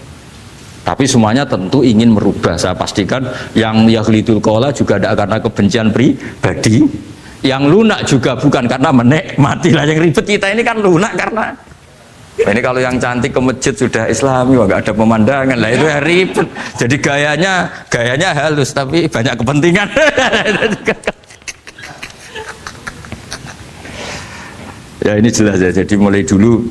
Tapi semuanya tentu ingin merubah. Saya pastikan yang yahlidul qola juga tidak karena kebencian pribadi. Yang lunak juga bukan karena menikmati lah. Yang ribet kita ini kan lunak karena ini kalau yang cantik ke masjid sudah Islami, nggak ada pemandangan lah, itu ya ribet. Jadi gayanya halus tapi banyak kepentingan. Ya ini jelas ya. Jadi mulai dulu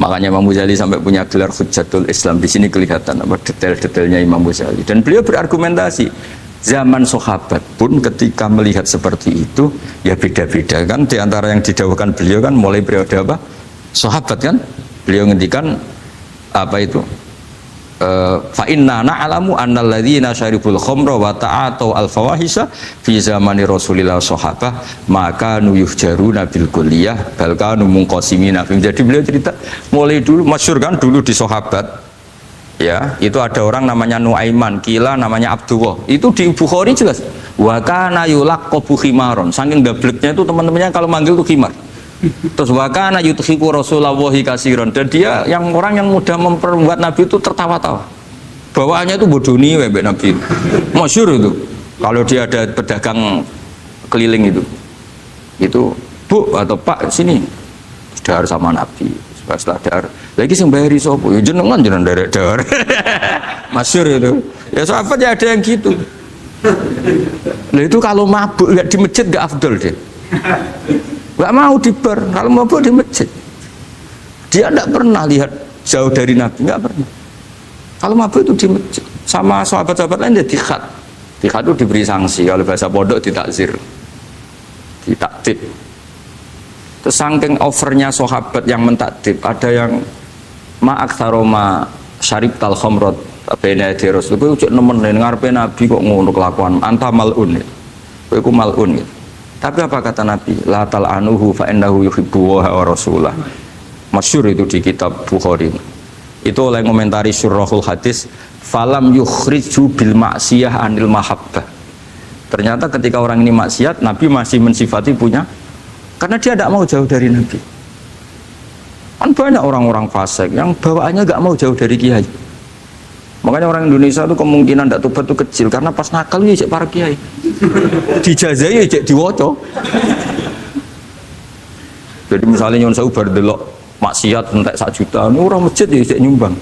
makanya Imam Ghazali sampai punya gelar Hujjatul Islam. Di sini kelihatan apa detail-detailnya Imam Ghazali. Dan beliau berargumentasi. Zaman sahabat pun ketika melihat seperti itu ya beda-beda kan. Di antara yang didawuhkan beliau kan mulai periode apa? Sahabat kan. Beliau ngendikan apa itu? Fa inna na'lamu annal ladzina syaribul khamra wa ta'atu al fawahisha fi zamani Rasulillah sahabah maka nuyuhjaruna bil kulliyah bal kanu munqasimina. Jadi beliau cerita mulai dulu masyhur kan dulu di sahabat. Ya, itu ada orang namanya Nuaiman, kila namanya Abdullah. Itu di Bukhari jelas. Wa kana yulaqabu khimaron. Saking gableknya itu teman-temannya kalau manggil itu khimar. Terus wa kana yudhiku Rasulullah kasiron. Dan dia yang orang yang mudah memperbuat Nabi itu tertawa-tawa. Bawaannya itu bodoni webek Nabi. Masyhur itu. Kalau dia ada pedagang keliling itu. Itu, Bu atau Pak sini. Dahar sama Nabi. Setelah dahar lagi sing bayari sapa ya jenengan derek dahar. Masyhur itu ya, sahabat ya ada yang gitu. Nah itu kalau mabuk di masjid gak afdol dia, gak mau di bar, kalau mabuk di masjid dia tidak pernah lihat jauh dari Nabi, gak pernah. Kalau mabuk itu di masjid sama sahabat-sahabat lain dia dikhat itu diberi sanksi, kalau bahasa pondok ditakzir, ditaktib. Terus saking overnya sahabat yang mentakdib, ada yang ma'aktsaroma syarib tal khamrat bena di Rasul. Kowe ujug nemen ngarepe Nabi kok ngono kelakuan, anta malun. Kowe iku malun. Tapi apa kata Nabi? La tal'anuhu fa innahu yuhibbu wa rasulah. Masyhur itu di kitab Bukhari. Itu oleh komentari Syurahul Hadis, falam yukhriju bil maksiyah anil mahabbah. Ternyata ketika orang ini maksiat, Nabi masih mensifati punya, karena dia tidak mau jauh dari Nabi. Kan banyak orang-orang fasik yang bawaannya nggak mau jauh dari kiai. Makanya orang Indonesia itu kemungkinan tidak tobat itu kecil, karena pas nakal ya cek para kiai. Dijazai ya cek diwoco. Jadi misalnya nyon sewu bar delok maksiat entek 1 juta, ini orang masjid ya cek nyumbang.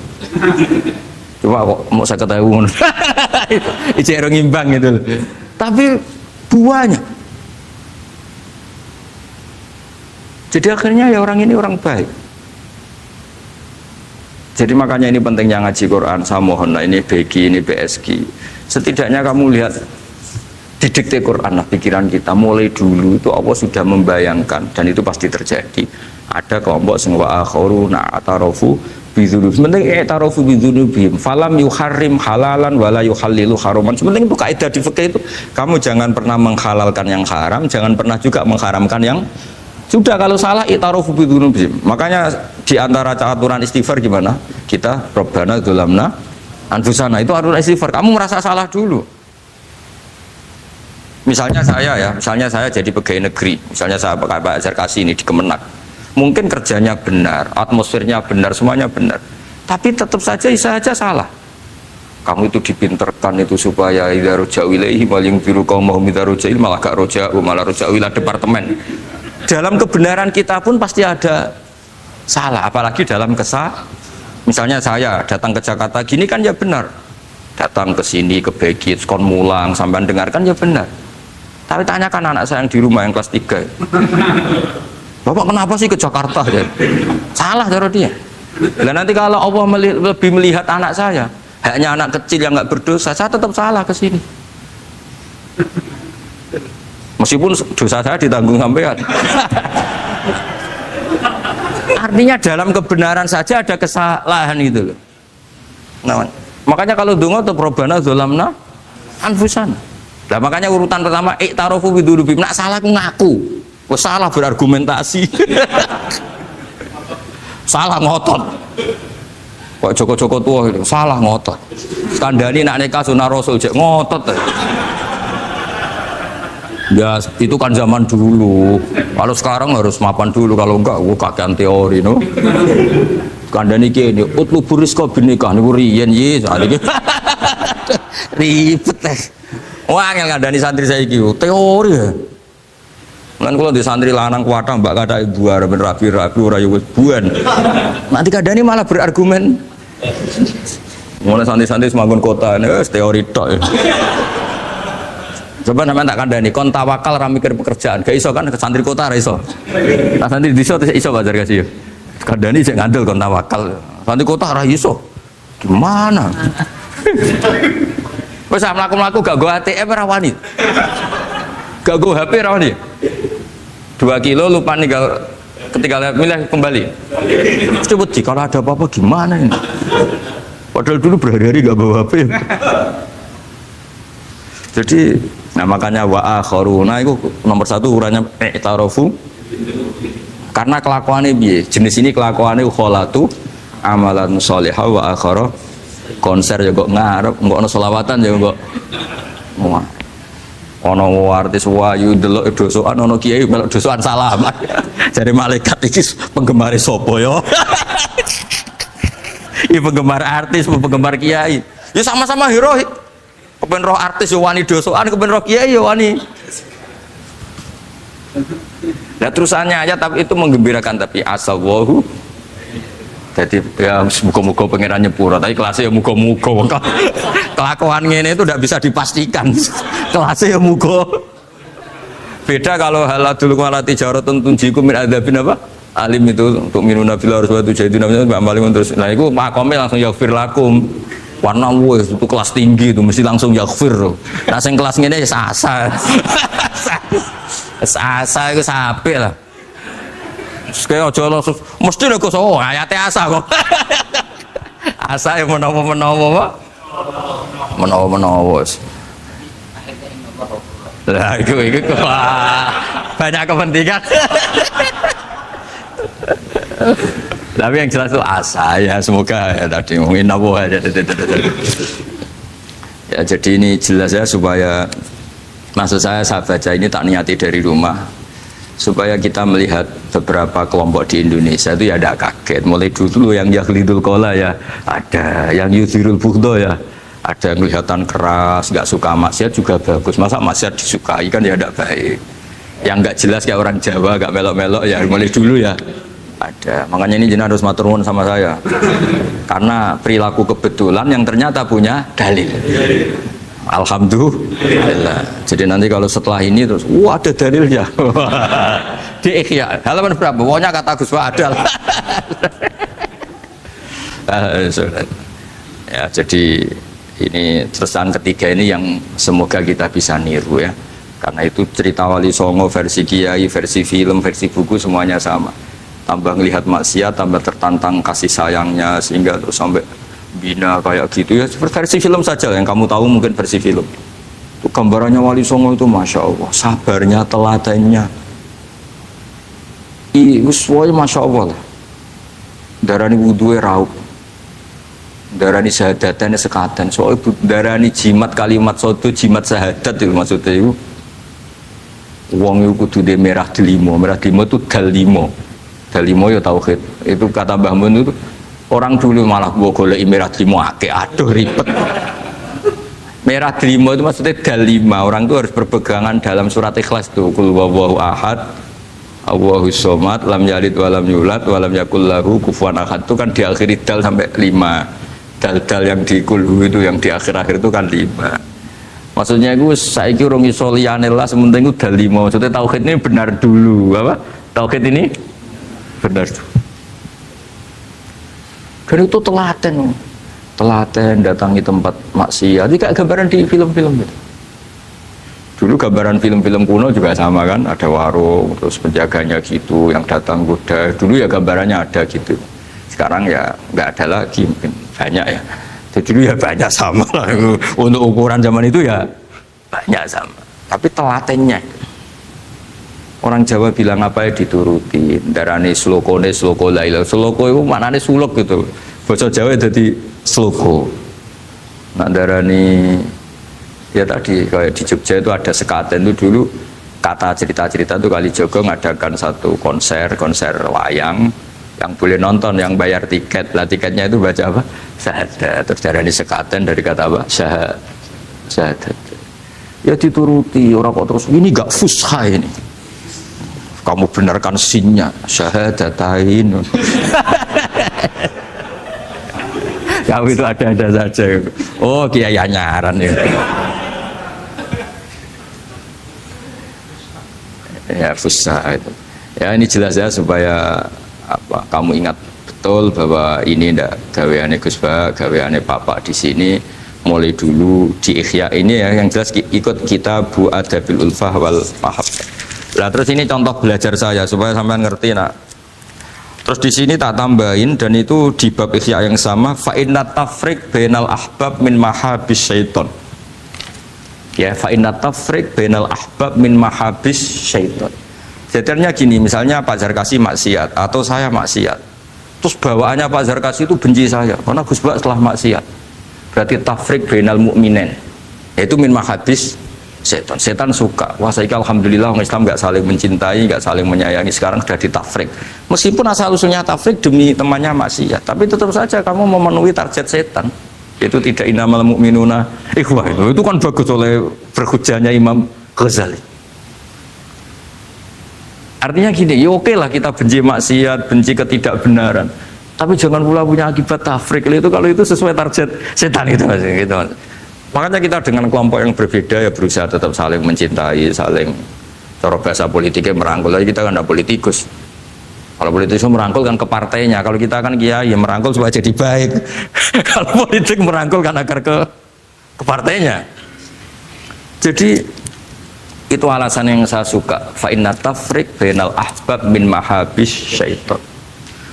Coba kok mau 50.000. Cek orang ngimbang gitu. Tapi buahnya. Jadi akhirnya ya orang ini orang baik. Jadi makanya ini pentingnya ngaji Quran. Saya mohon lah, ini BG, ini BSG. Setidaknya kamu lihat didikte Quran lah pikiran kita. Mulai dulu itu Allah sudah membayangkan, dan itu pasti terjadi. Ada kelompok sing wa akharu na'tarafu bidzunub. Sementing i'tarafu bidzunubihim. Falam yuharrim halalan wala yuhallilu haraman. Sementing itu kaidah di fikih itu. Kamu jangan pernah menghalalkan yang haram, jangan pernah juga mengharamkan yang sudah. Kalau salah i'tarafu bidzunubihim. Makanya di antara aturan istighfar gimana? Kita Rabbana dzulamna anfusana, itu aturan istighfar. Kamu merasa salah dulu. Misalnya saya jadi pegawai negeri, misalnya saya Pak Zarkasi ini di Kemenak. Mungkin kerjanya benar, atmosfernya benar, semuanya benar. Tapi tetap saja salah. Kamu itu dipinterkan itu supaya idza roja'u ilaihi wal yunziru qaumahum idza roja'il malah gak roja'u, malah roja'u ila departemen. Dalam kebenaran kita pun pasti ada salah, apalagi dalam misalnya saya datang ke Jakarta gini kan ya benar, datang ke sini ke Begit kon mulang sampai dengarkan ya benar. Tapi tanyakan anak saya yang di rumah yang kelas 3 Bapak kenapa sih ke Jakarta? Ya? Salah cara dia. Dan nanti kalau Allah lebih melihat anak saya, hanya anak kecil yang nggak berdosa, saya tetap salah ke sini. Meskipun dosa saya ditanggung sampean. Artinya dalam kebenaran saja ada kesalahan itu loh. Nah, makanya kalau donga tuh Rabbana dzalamna anfusana. Nah, makanya urutan pertama i'tarofu bidzunubihim. Nak salah aku ngaku. Wes salah berargumentasi. Salah ngotot. Kok Joko-Joko tua itu salah ngotot. Kandhani nak nikah sunah Rasul jek ngotot. Ya itu kan zaman dulu. Kalau sekarang harus mapan dulu, kalau enggak kakean teori no. Kandhani kene utlubu rizqa binikah niku riyen ye sakniki. Ribet teh. Wah angel kandhani santri saiki teori ya. Lan kula di santri lanang kuwatah mbak kata ibu arep rapi-rapi ora yo wis buan. Nanti kandhani malah berargumen. Mulai santri-santri semangun kota wis teori tok. Coba namanya tak kandani, kon tawakal ra mikir pekerjaan, gak iso kan ke santri kota ra iso. Nah santri desa iso bazar kasih. Kandani sik ngandel kon tawakal. Santri kota ra iso. Gimana? Wes mlaku-mlaku gak go ATM ra wani. Gak go HP ra wani. 2 kilo lupa ninggal ketika milih kembali. Coba sih kalau ada apa-apa gimana ini? Padahal dulu berhari-hari gak bawa HP. Jadi nah makanya wa akharuna itu nomor 1 ukurannya i'tarofu karena kelakuannya piye jenis ini kelakuannya kholatu amalan sholihah wa akhara konser ya kok ngarep engko ana selawatan ya kok ana artis wayu delok dosokan ana kiai melok dosokan salaman jare malaikat iki penggemar sapa ya iki penggemar artis penggemar kiai ya sama-sama hero. Kepen roh artis yo wani dosokan, kepen roh kiai yo wani. Nah terusannya aja tapi itu menggembirakan tapi asallahu. Jadi ya muga-muga pangeran nyepuro, tapi kelasnya ya muga-muga. Kelakuan ngene itu tidak bisa dipastikan. Kelasnya ya muga. Beda kalau haladul walati jaratun tunjikum min adzabin apa? Alim itu untuk minuna fil harus batu jadi namanya amalin terus. Nah itu makome langsung yaghfir lakum. Warna wes itu kelas tinggi itu mesti langsung yaghfir. Nah sing kelas ngene ya asa. Asa iku sape lah. Sekaya aja langsung mesti lho kok ayate asa kok. Asa yang menawa-menawa. Menawa-menawa. Lah iku banyak kepentingan. Tapi yang jelas itu asa ya semoga ya tadi mungkin apa aja ya jadi ini jelas ya supaya maksud saya baca ini tak niati dari rumah supaya kita melihat beberapa kelompok di Indonesia itu ya tidak kaget mulai dulu yang yakhlidul qola ya ada yang yudhirul bughdo ya ada yang kelihatan keras nggak suka maksiat juga bagus masa maksiat disukai kan ya tidak baik yang nggak jelas kayak orang Jawa nggak melok-melok ya mulai dulu ya ada, makanya ini jenengan harus matur nuwun sama saya karena perilaku kebetulan yang ternyata punya dalil. Alhamdulillah. Jadi nanti kalau setelah ini terus wah ada dalilnya di Ikhya halaman berapa? Pokoknya kata Gus Pak ada ya jadi ini terusan ketiga ini yang semoga kita bisa niru ya karena itu cerita Wali Songo versi kiai, versi film, versi buku semuanya sama tambah ngelihat maksiat, tambah tertantang kasih sayangnya sehingga terus sampai bina kayak gitu ya versi film saja yang kamu tahu mungkin versi film itu gambarannya Wali Songo itu Masya Allah sabarnya, telatennya itu semuanya Masya Allah lah darani wudhunya raup darani syahadatannya sekaten soalnya darani jimat kalimat soto jimat syahadat itu maksudnya itu uang itu kudu de merah delimo itu dal limo dalimo ya tauhid itu kata Mbah Mun itu orang dulu malah gua golek merah delimo akeh aduh ribet merah delimo itu maksudnya dalima orang itu harus berpegangan dalam surat Ikhlas tuh kul huwallahu ahad Allahus somad lam yalid walam yulad walam yakul lahu kufuwan ahad itu kan diakhiri dal sampai 5 dal-dal yang di kulhu itu yang di akhir-akhir itu kan 5 maksudnya itu saiki urung iso liyane lah sementing itu dalima maksudnya tauhid ini benar dulu apa Tauhid ini benar. Dan itu telaten datangi tempat maksiat. Ini kayak gambaran di film-film gitu. Dulu gambaran film-film kuno juga sama kan, ada warung, terus penjaganya gitu, yang datang goda. Dulu ya gambarannya ada gitu. Sekarang ya nggak ada lagi, mungkin banyak ya. Jadi dulu ya banyak sama lah. Untuk ukuran zaman itu ya banyak sama. Tapi telatennya, orang Jawa bilang apa ya dituruti. Darane sloko laila. Sloko itu maknanya suluk gitu. Bahasa Jawa jadi sloko. Nah darane ya tadi kayak di Jogja itu ada sekaten itu dulu kata cerita-cerita itu Kalijogo ngadakan satu konser wayang yang boleh nonton, yang bayar tiket. Lah tiketnya itu baca apa? Syahadat. Terus darani sekaten dari kata apa? Syahadat. Ya dituruti, orang kok terus ini gak fusha ini. Kamu benarkan sinnya syahadatain. Kamu itu ada saja. Oh kiai nyaran ya. Ya fusha itu. Ya ini jelas ya supaya apa kamu ingat betul bahwa ini ndak gaweane Gus Ba, gaweane Bapak di sini mulai dulu di Ikhya ini ya yang jelas ikut Kitabu Adabil Ulfah wal Mahabbah. Nah terus ini contoh belajar saya supaya sampean ngerti nak. Terus di sini tak tambahin dan itu di bab Ikhya yang sama fa inna tafriq bainal ahbab min mahabis syaiton. Ya fa inna tafriq bainal ahbab min mahabis syaiton. Jadinya gini, misalnya Pak Zarkasi maksiat atau saya maksiat. Terus bawaannya Pak Zarkasi itu benci saya karena Gus Bak setelah maksiat. Berarti tafriq bainal mukminin. Yaitu min mahabis setan. Setan suka. Wah, saya alhamdulillah orang Islam nggak saling mencintai, nggak saling menyayangi. Sekarang sudah ditafrik. Meskipun asal usulnya tafrik demi temannya maksiat, tapi tetap saja kamu memenuhi target setan. Yaitu tidak innamal mu'minuna ikhwah. Itu kan bagus oleh berhujahnya Imam Ghazali. Artinya gini, ya oke lah kita benci maksiat, benci ketidakbenaran. Tapi jangan pula punya akibat tafrik. Itu kalau itu sesuai target setan itu Mas, gitu Mas. Makanya kita dengan kelompok yang berbeda ya berusaha tetap saling mencintai, saling cara bahasa politiknya merangkul. Jadi kita kan tidak politikus. Kalau politikus merangkul kan ke partainya. Kalau kita kan kiai ya merangkul supaya jadi baik. Kalau politik merangkul kan agar ke partainya. Jadi itu alasan yang saya suka. Fa inna tafriq bainal ahbab min mahabis syaitan.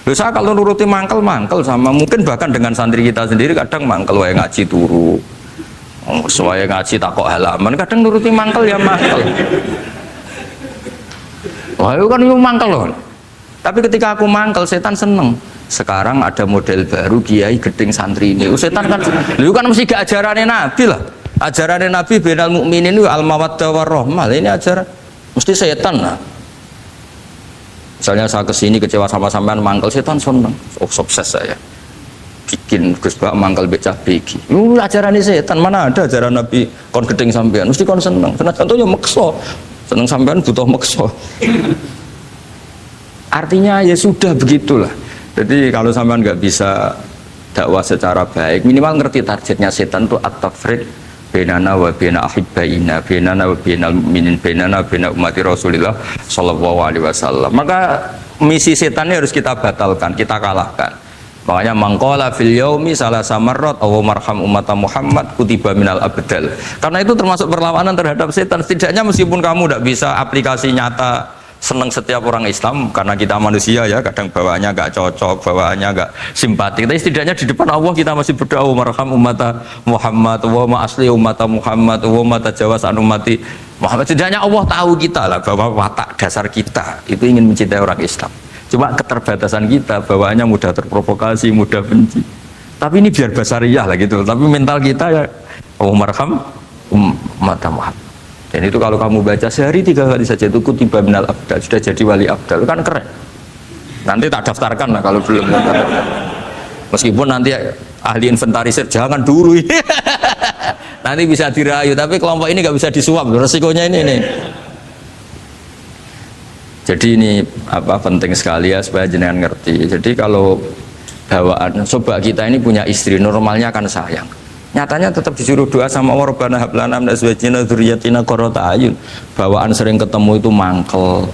Loh, saya kalau nuruti mangkel sama mungkin bahkan dengan santri kita sendiri kadang mangkel wae ngaji turu. Saya ngaji takok halaman kadang nuruti mangkel ya mangkel. Wah itu kan itu mangkel loh. Tapi ketika aku mangkel setan seneng. Sekarang ada model baru kiai gedeng santri ini. Setan kan, lu kan mesti gak ajarannya Nabi lah. Ajarannya Nabi bainal mukminin itu al mawaddah warahmah. Ini ajaran mesti setan lah. Misalnya saya kesini kecewa sama sampean mangkel setan seneng. Oh sukses saya. Bikin Gus Bak mangkal becak begi. Lu ajaran setan, mana ada ajaran Nabi kon gedeng sampean, mesti kon seneng. Karena contohnya mekso. Seneng sampean butuh mekso. Artinya ya sudah begitulah. Jadi kalau sampean nggak bisa dakwah secara baik, minimal ngerti targetnya setan itu at-tafriq bainana wa baina ahibbaina, bainana wa bainal mu'minin, bainana wa baina ummati Rasulillah sallallahu alaihi wasallam. Maka misi setan ini harus kita batalkan, kita kalahkan. Makanya mangkola fil yaumi salah samarot aw marham umat Muhammad kutiba minal abdal. Karena itu termasuk perlawanan terhadap setan. Setidaknya meskipun kamu tidak bisa aplikasi nyata senang setiap orang Islam karena kita manusia ya, kadang bawaannya nggak cocok, bawaannya nggak simpati. Tapi setidaknya di depan Allah kita masih berdoa marham umat Muhammad wa ma asli umat Muhammad wa ma tajawaz an ummati Muhammad. Setidaknya Allah tahu kita lah bahwa watak dasar kita itu ingin mencintai orang Islam. Cuma keterbatasan kita bawaannya mudah terprovokasi, mudah benci. Tapi ini biar basariyah lah gitu. Tapi mental kita ya marham umat Muhammad. Dan itu kalau kamu baca sehari 3 kali saja itu kutiba minal abdal, sudah jadi wali abdal, kan keren. Nanti tak daftarkan lah kalau belum. Meskipun nanti ahli inventarisir jangan dulu. Nanti bisa dirayu, tapi kelompok ini nggak bisa disuap. Resikonya ini nih. Jadi ini apa penting sekali ya supaya jenengan ngerti. Jadi kalau bawaan coba kita ini punya istri normalnya kan sayang. Nyatanya tetap disuruh doa sama Allah Rabbana hab lana min azwajina dzurriyyatina qurrata ayun. Bawaan sering ketemu itu mangkel.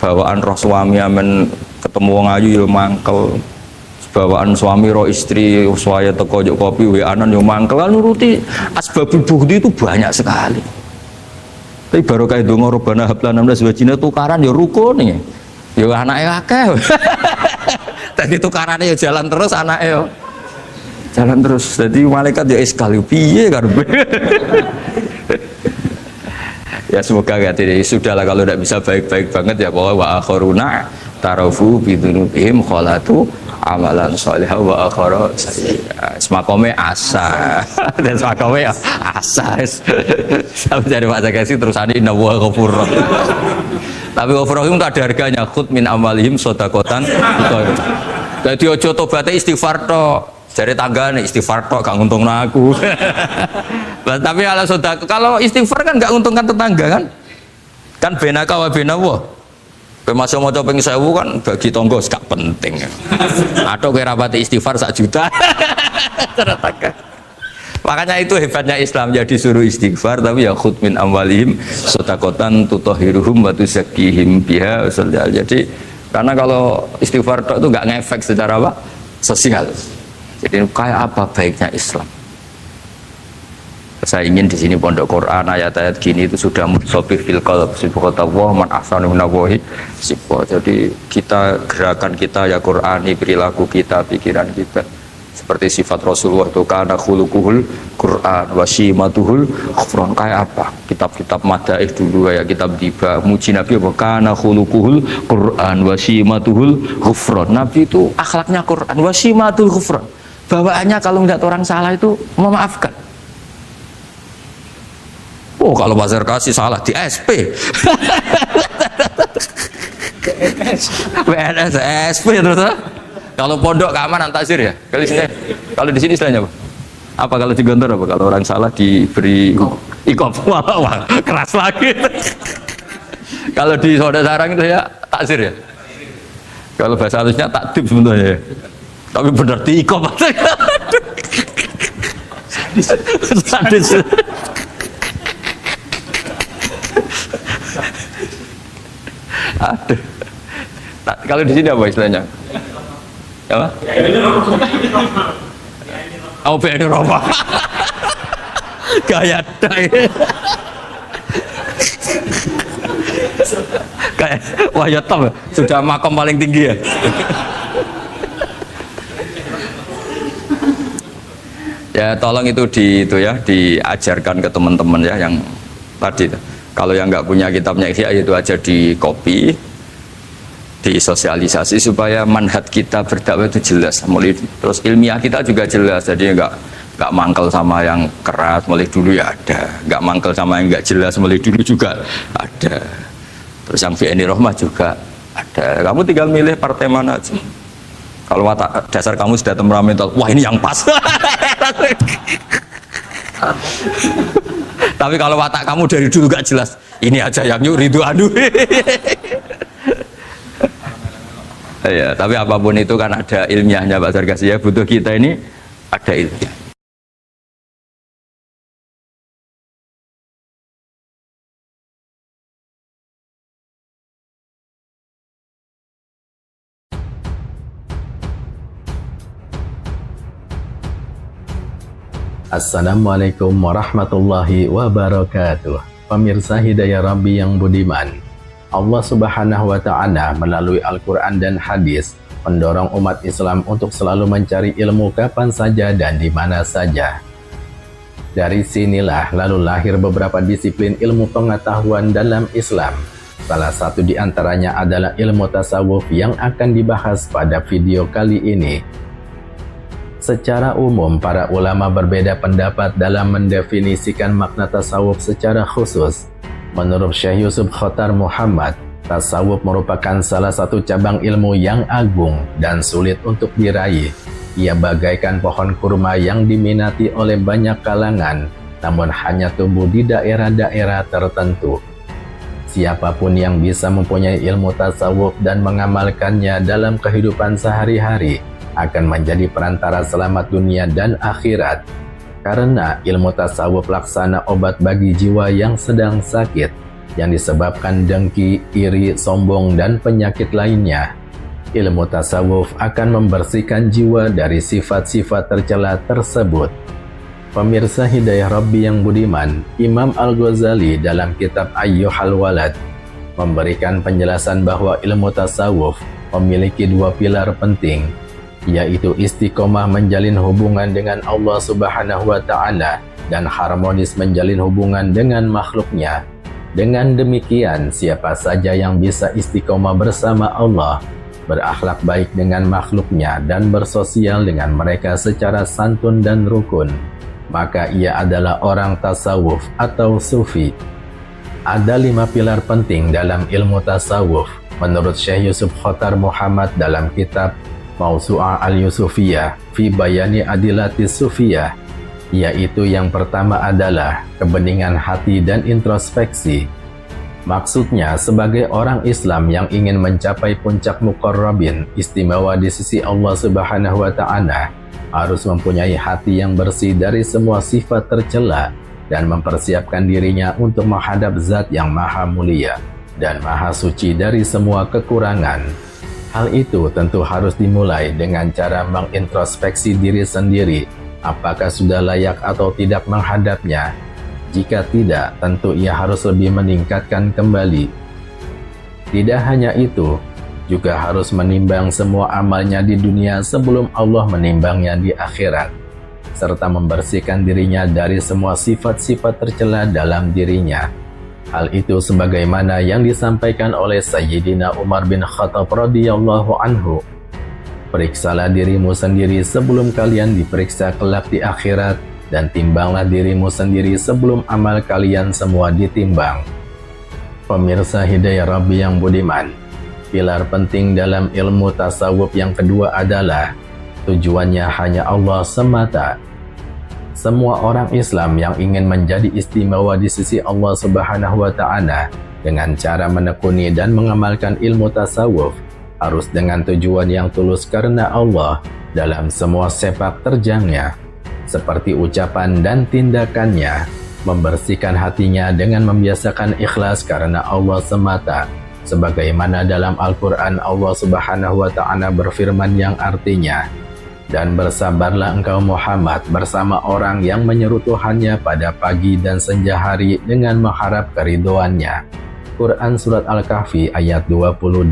bawaan roh suami amen ketemu wong ayu yo mangkel, bawaan suami roh istri saya teko jok kopi wa-anan yo mangkel, kan nuruti asbabul bughdi itu banyak sekali. Tapi baru kayak dongo Rabbana hab lana min azwajina tukaran ya rukun nih. Ya anake akeh. Tadi tukarannya ya jalan terus anake yo. Jalan terus. Jadi malaikat ya iskal piye karepe. Ya semoga enggak tidak sudahlah kalau tidak bisa baik-baik banget ya bahwa wa akharuna tarafu bidunubihim khalatu amalan sholihah wa akhara sayyi'ah. Semakome asa dan semakome asa. Sampai dari Pak Zakasi terusane inna wa ghafurur. Tapi ghafurur itu ada harganya, khud min amalihim shadaqatan. Dadi aja tobaté istighfar tok. Jare tanggane istighfar tok gak nguntungno aku. Tapi kalau istighfar kan gak nguntungkan tetangga kan? Kan benaka wa benawa. Masuk mau coba pengen sewu kan bagi tonggo gak penting. Atau kira rapati istighfar 1 juta. Makanya itu hebatnya Islam, jadi disuruh istighfar tapi ya khud min amwalihim shadaqatan tutahhiruhum wa tuzakkihim biha. Jadi karena kalau istighfar itu nggak ngefek secara apa? Sosial. Jadi kayak apa baiknya Islam? Saya ingin di sini pondok Quran ayat-ayat gini itu sudah mutsabih fil qalb subhanallah man ahsanu minallahi sifat. Jadi kita gerakan kita ya Qurani, perilaku kita, pikiran kita seperti sifat Rasulullah itu kana khuluquhul Quran wa shimatuhul ghufran. Kayak apa? Kitab-kitab madaih dulu ya, kitab tiba muji Nabi apa kana khuluquhul Quran wa shimatuhul ghufran. Nabi itu akhlaknya Quran wa shimatul ghufran. Bawaannya kalau melihat orang salah itu memaafkan. Oh kalau Pak Zarkasi salah di SP. PNS SP terus. Kalau pondok keamanan takzir ya. Kalau di sini istilahnya apa? Apa kalau di Gontor apa? Kalau orang salah diberi ikop. Wah, keras lagi. Kalau di Saudara Sarang itu ya takzir ya. Kalau bahasa halusnya takdib sebenarnya ya. Tapi benar diikop. Sadis. Aduh. Kalau di sini apa istilahnya? Apa? Oh, BNI Roma. Gaya dai. Kayak wah ya top, sudah makom paling tinggi ya. Ya tolong itu diajarkan ke teman-teman ya yang tadi. Kalau yang nggak punya kitabnya Ihya itu aja di copy, disosialisasi supaya manhaj kita berdakwah itu jelas. Mulai terus ilmiah kita juga jelas, jadi nggak mangkel sama yang keras mulai dulu ya ada, nggak mangkel sama yang nggak jelas mulai dulu juga ada. Terus yang BNI Rahmah juga ada. Kamu tinggal milih partai mana aja. Kalau watak dasar kamu sudah temperamental, wah ini yang pas. Tapi kalau watak kamu dari dulu gak jelas, ini aja yang yuridu adu. Ya, tapi apapun itu kan ada ilmiahnya Pak Zarkasi ya, butuh kita ini ada ilmiah.
Assalamualaikum warahmatullahi wabarakatuh. Pemirsa Hidayah Rabbi yang budiman, Allah Subhanahu wa Ta'ala melalui Al-Quran dan Hadis mendorong umat Islam untuk selalu mencari ilmu kapan saja dan di mana saja. Dari sinilah lalu lahir beberapa disiplin ilmu pengetahuan dalam Islam. Salah satu di antaranya adalah ilmu tasawuf yang akan dibahas pada video kali ini. Secara umum, para ulama berbeda pendapat dalam mendefinisikan makna tasawuf secara khusus. Menurut Syekh Yusuf Khotar Muhammad, tasawuf merupakan salah satu cabang ilmu yang agung dan sulit untuk diraih. Ia bagaikan pohon kurma yang diminati oleh banyak kalangan, namun hanya tumbuh di daerah-daerah tertentu. Siapapun yang bisa mempunyai ilmu tasawuf dan mengamalkannya dalam kehidupan sehari-hari akan menjadi perantara selamat dunia dan akhirat. Karena ilmu tasawuf laksana obat bagi jiwa yang sedang sakit. yang disebabkan dengki, iri, sombong, dan penyakit lainnya. Ilmu tasawuf akan membersihkan jiwa dari sifat-sifat tercela tersebut. Pemirsa Hidayah Rabbi yang budiman, Imam Al-Ghazali dalam kitab Ayyuhal Walad memberikan penjelasan bahwa ilmu tasawuf memiliki dua pilar penting, yaitu istiqomah menjalin hubungan dengan Allah Subhanahu wa Ta'ala dan harmonis menjalin hubungan dengan makhluknya. Dengan demikian, siapa saja yang bisa istiqomah bersama Allah, berakhlak baik dengan makhluknya, dan bersosial dengan mereka secara santun dan rukun, maka ia adalah orang tasawuf atau sufi. Ada 5 pilar penting dalam ilmu tasawuf menurut Syekh Yusuf Khotar Muhammad dalam kitab Mausu'ah Al-Yusufiyah fi Bayani Adilatis Sufiyah, yaitu yang pertama adalah kebeningan hati dan introspeksi. Maksudnya, sebagai orang Islam yang ingin mencapai puncak muqarrabin istimewa di sisi Allah Subhanahu wa Ta'ala, harus mempunyai hati yang bersih dari semua sifat tercela dan mempersiapkan dirinya untuk menghadap Zat yang Maha Mulia dan Maha Suci dari semua kekurangan. Hal itu tentu harus dimulai dengan cara mengintrospeksi diri sendiri, apakah sudah layak atau tidak menghadapnya. Jika tidak, tentu ia harus lebih meningkatkan kembali. Tidak hanya itu, juga harus menimbang semua amalnya di dunia sebelum Allah menimbangnya di akhirat, serta membersihkan dirinya dari semua sifat-sifat tercela dalam dirinya. Hal itu sebagaimana yang disampaikan oleh Sayyidina Umar bin Khattab radhiyallahu anhu. Periksalah dirimu sendiri sebelum kalian diperiksa kelak di akhirat, dan timbanglah dirimu sendiri sebelum amal kalian semua ditimbang. Pemirsa Hidayah Rabbi yang budiman, pilar penting dalam ilmu tasawuf yang kedua adalah tujuannya hanya Allah semata. Semua orang Islam yang ingin menjadi istimewa di sisi Allah Subhanahu wa Ta'ala dengan cara menekuni dan mengamalkan ilmu tasawuf harus dengan tujuan yang tulus karena Allah dalam semua sepak terjangnya, seperti ucapan dan tindakannya, membersihkan hatinya dengan membiasakan ikhlas karena Allah semata, sebagaimana dalam Al-Quran Allah Subhanahu wa Ta'ala berfirman yang artinya, dan bersabarlah engkau Muhammad bersama orang yang menyeru Tuhannya pada pagi dan senja hari dengan mengharap keridhoannya. Quran Surat Al-Kahfi ayat 28.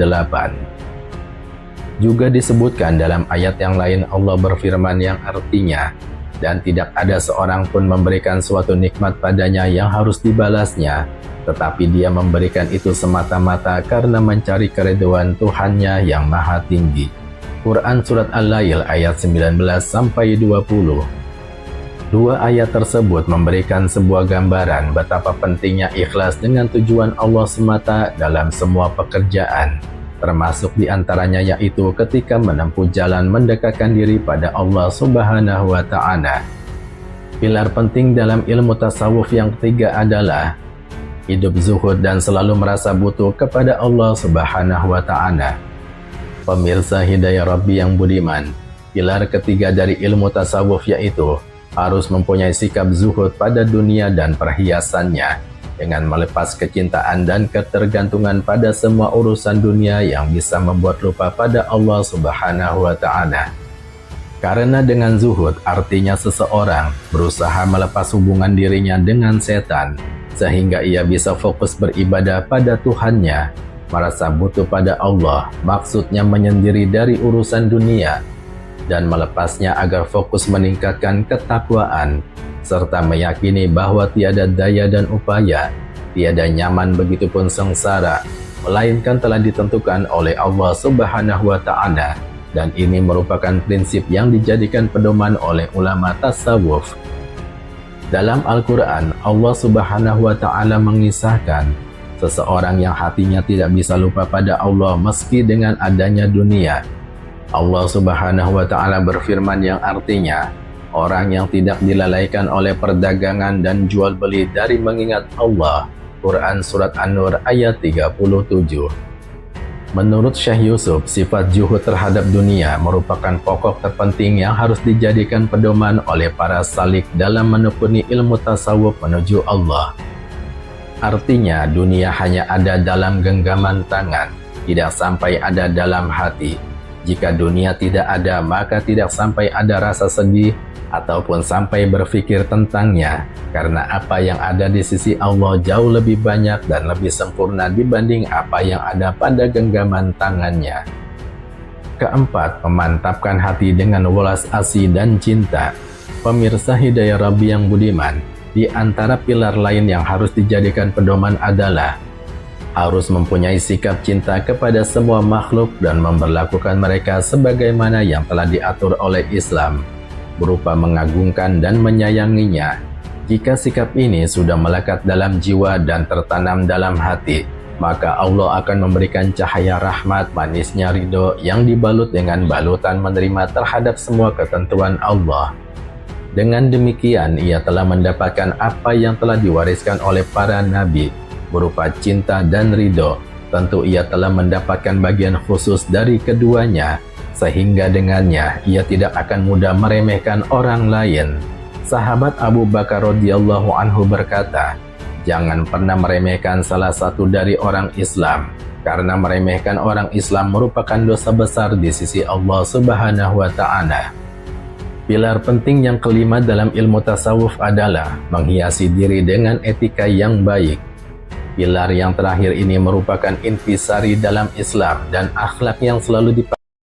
Juga disebutkan dalam ayat yang lain Allah berfirman yang artinya, dan tidak ada seorang pun memberikan suatu nikmat padanya yang harus dibalasnya, tetapi dia memberikan itu semata-mata karena mencari keridhaan Tuhannya yang maha tinggi. Quran Surat Al-Lail ayat 19-20. Dua ayat tersebut memberikan sebuah gambaran betapa pentingnya ikhlas dengan tujuan Allah semata dalam semua pekerjaan, termasuk diantaranya yaitu ketika menempuh jalan mendekatkan diri pada Allah Subhanahu wa Ta'ala. Pilar penting dalam ilmu tasawuf yang ketiga adalah hidup zuhud dan selalu merasa butuh kepada Allah Subhanahu wa Ta'ala. Pemirsa Hidayah Rabbi yang budiman, pilar ketiga dari ilmu tasawuf yaitu harus mempunyai sikap zuhud pada dunia dan perhiasannya, dengan melepas kecintaan dan ketergantungan pada semua urusan dunia yang bisa membuat lupa pada Allah Subhanahu wa Ta'ala. Karena dengan zuhud artinya seseorang berusaha melepas hubungan dirinya dengan setan, sehingga ia bisa fokus beribadah pada Tuhannya, merasa butuh pada Allah, maksudnya menyendiri dari urusan dunia, dan melepasnya agar fokus meningkatkan ketakwaan, serta meyakini bahwa tiada daya dan upaya, tiada nyaman begitupun sengsara, melainkan telah ditentukan oleh Allah Subhanahu wa Ta'ala, dan ini merupakan prinsip yang dijadikan pedoman oleh ulama tasawuf. Dalam Al-Quran, Allah Subhanahu wa Ta'ala mengisahkan seseorang yang hatinya tidak bisa lupa pada Allah meski dengan adanya dunia. Allah Subhanahu wa Ta'ala berfirman yang artinya, orang yang tidak dilalaikan oleh perdagangan dan jual beli dari mengingat Allah. Quran Surat An-Nur ayat 37. Menurut Syekh Yusuf, sifat juhud terhadap dunia merupakan pokok terpenting yang harus dijadikan pedoman oleh para salik dalam menekuni ilmu tasawuf menuju Allah. Artinya dunia hanya ada dalam genggaman tangan, tidak sampai ada dalam hati. Jika dunia tidak ada, maka tidak sampai ada rasa sedih ataupun sampai berpikir tentangnya, karena apa yang ada di sisi Allah jauh lebih banyak dan lebih sempurna dibanding apa yang ada pada genggaman tangannya. Keempat, memantapkan hati dengan welas asih dan cinta. Pemirsa Hidayah Rabbi yang budiman, di antara pilar lain yang harus dijadikan pedoman adalah harus mempunyai sikap cinta kepada semua makhluk dan memperlakukan mereka sebagaimana yang telah diatur oleh Islam, berupa mengagungkan dan menyayanginya. Jika sikap ini sudah melekat dalam jiwa dan tertanam dalam hati, maka Allah akan memberikan cahaya rahmat manisnya ridho yang dibalut dengan balutan menerima terhadap semua ketentuan Allah. Dengan demikian, ia telah mendapatkan apa yang telah diwariskan oleh para nabi, berupa cinta dan ridho. Tentu ia telah mendapatkan bagian khusus dari keduanya, sehingga dengannya ia tidak akan mudah meremehkan orang lain. Sahabat Abu Bakar radhiyallahu anhu berkata, "Jangan pernah meremehkan salah satu dari orang Islam, karena meremehkan orang Islam merupakan dosa besar di sisi Allah Subhanahu wa Ta'ala." Pilar penting yang kelima dalam ilmu tasawuf adalah menghiasi diri dengan etika yang baik. Pilar yang terakhir ini merupakan intisari dalam Islam dan akhlak yang selalu dipakai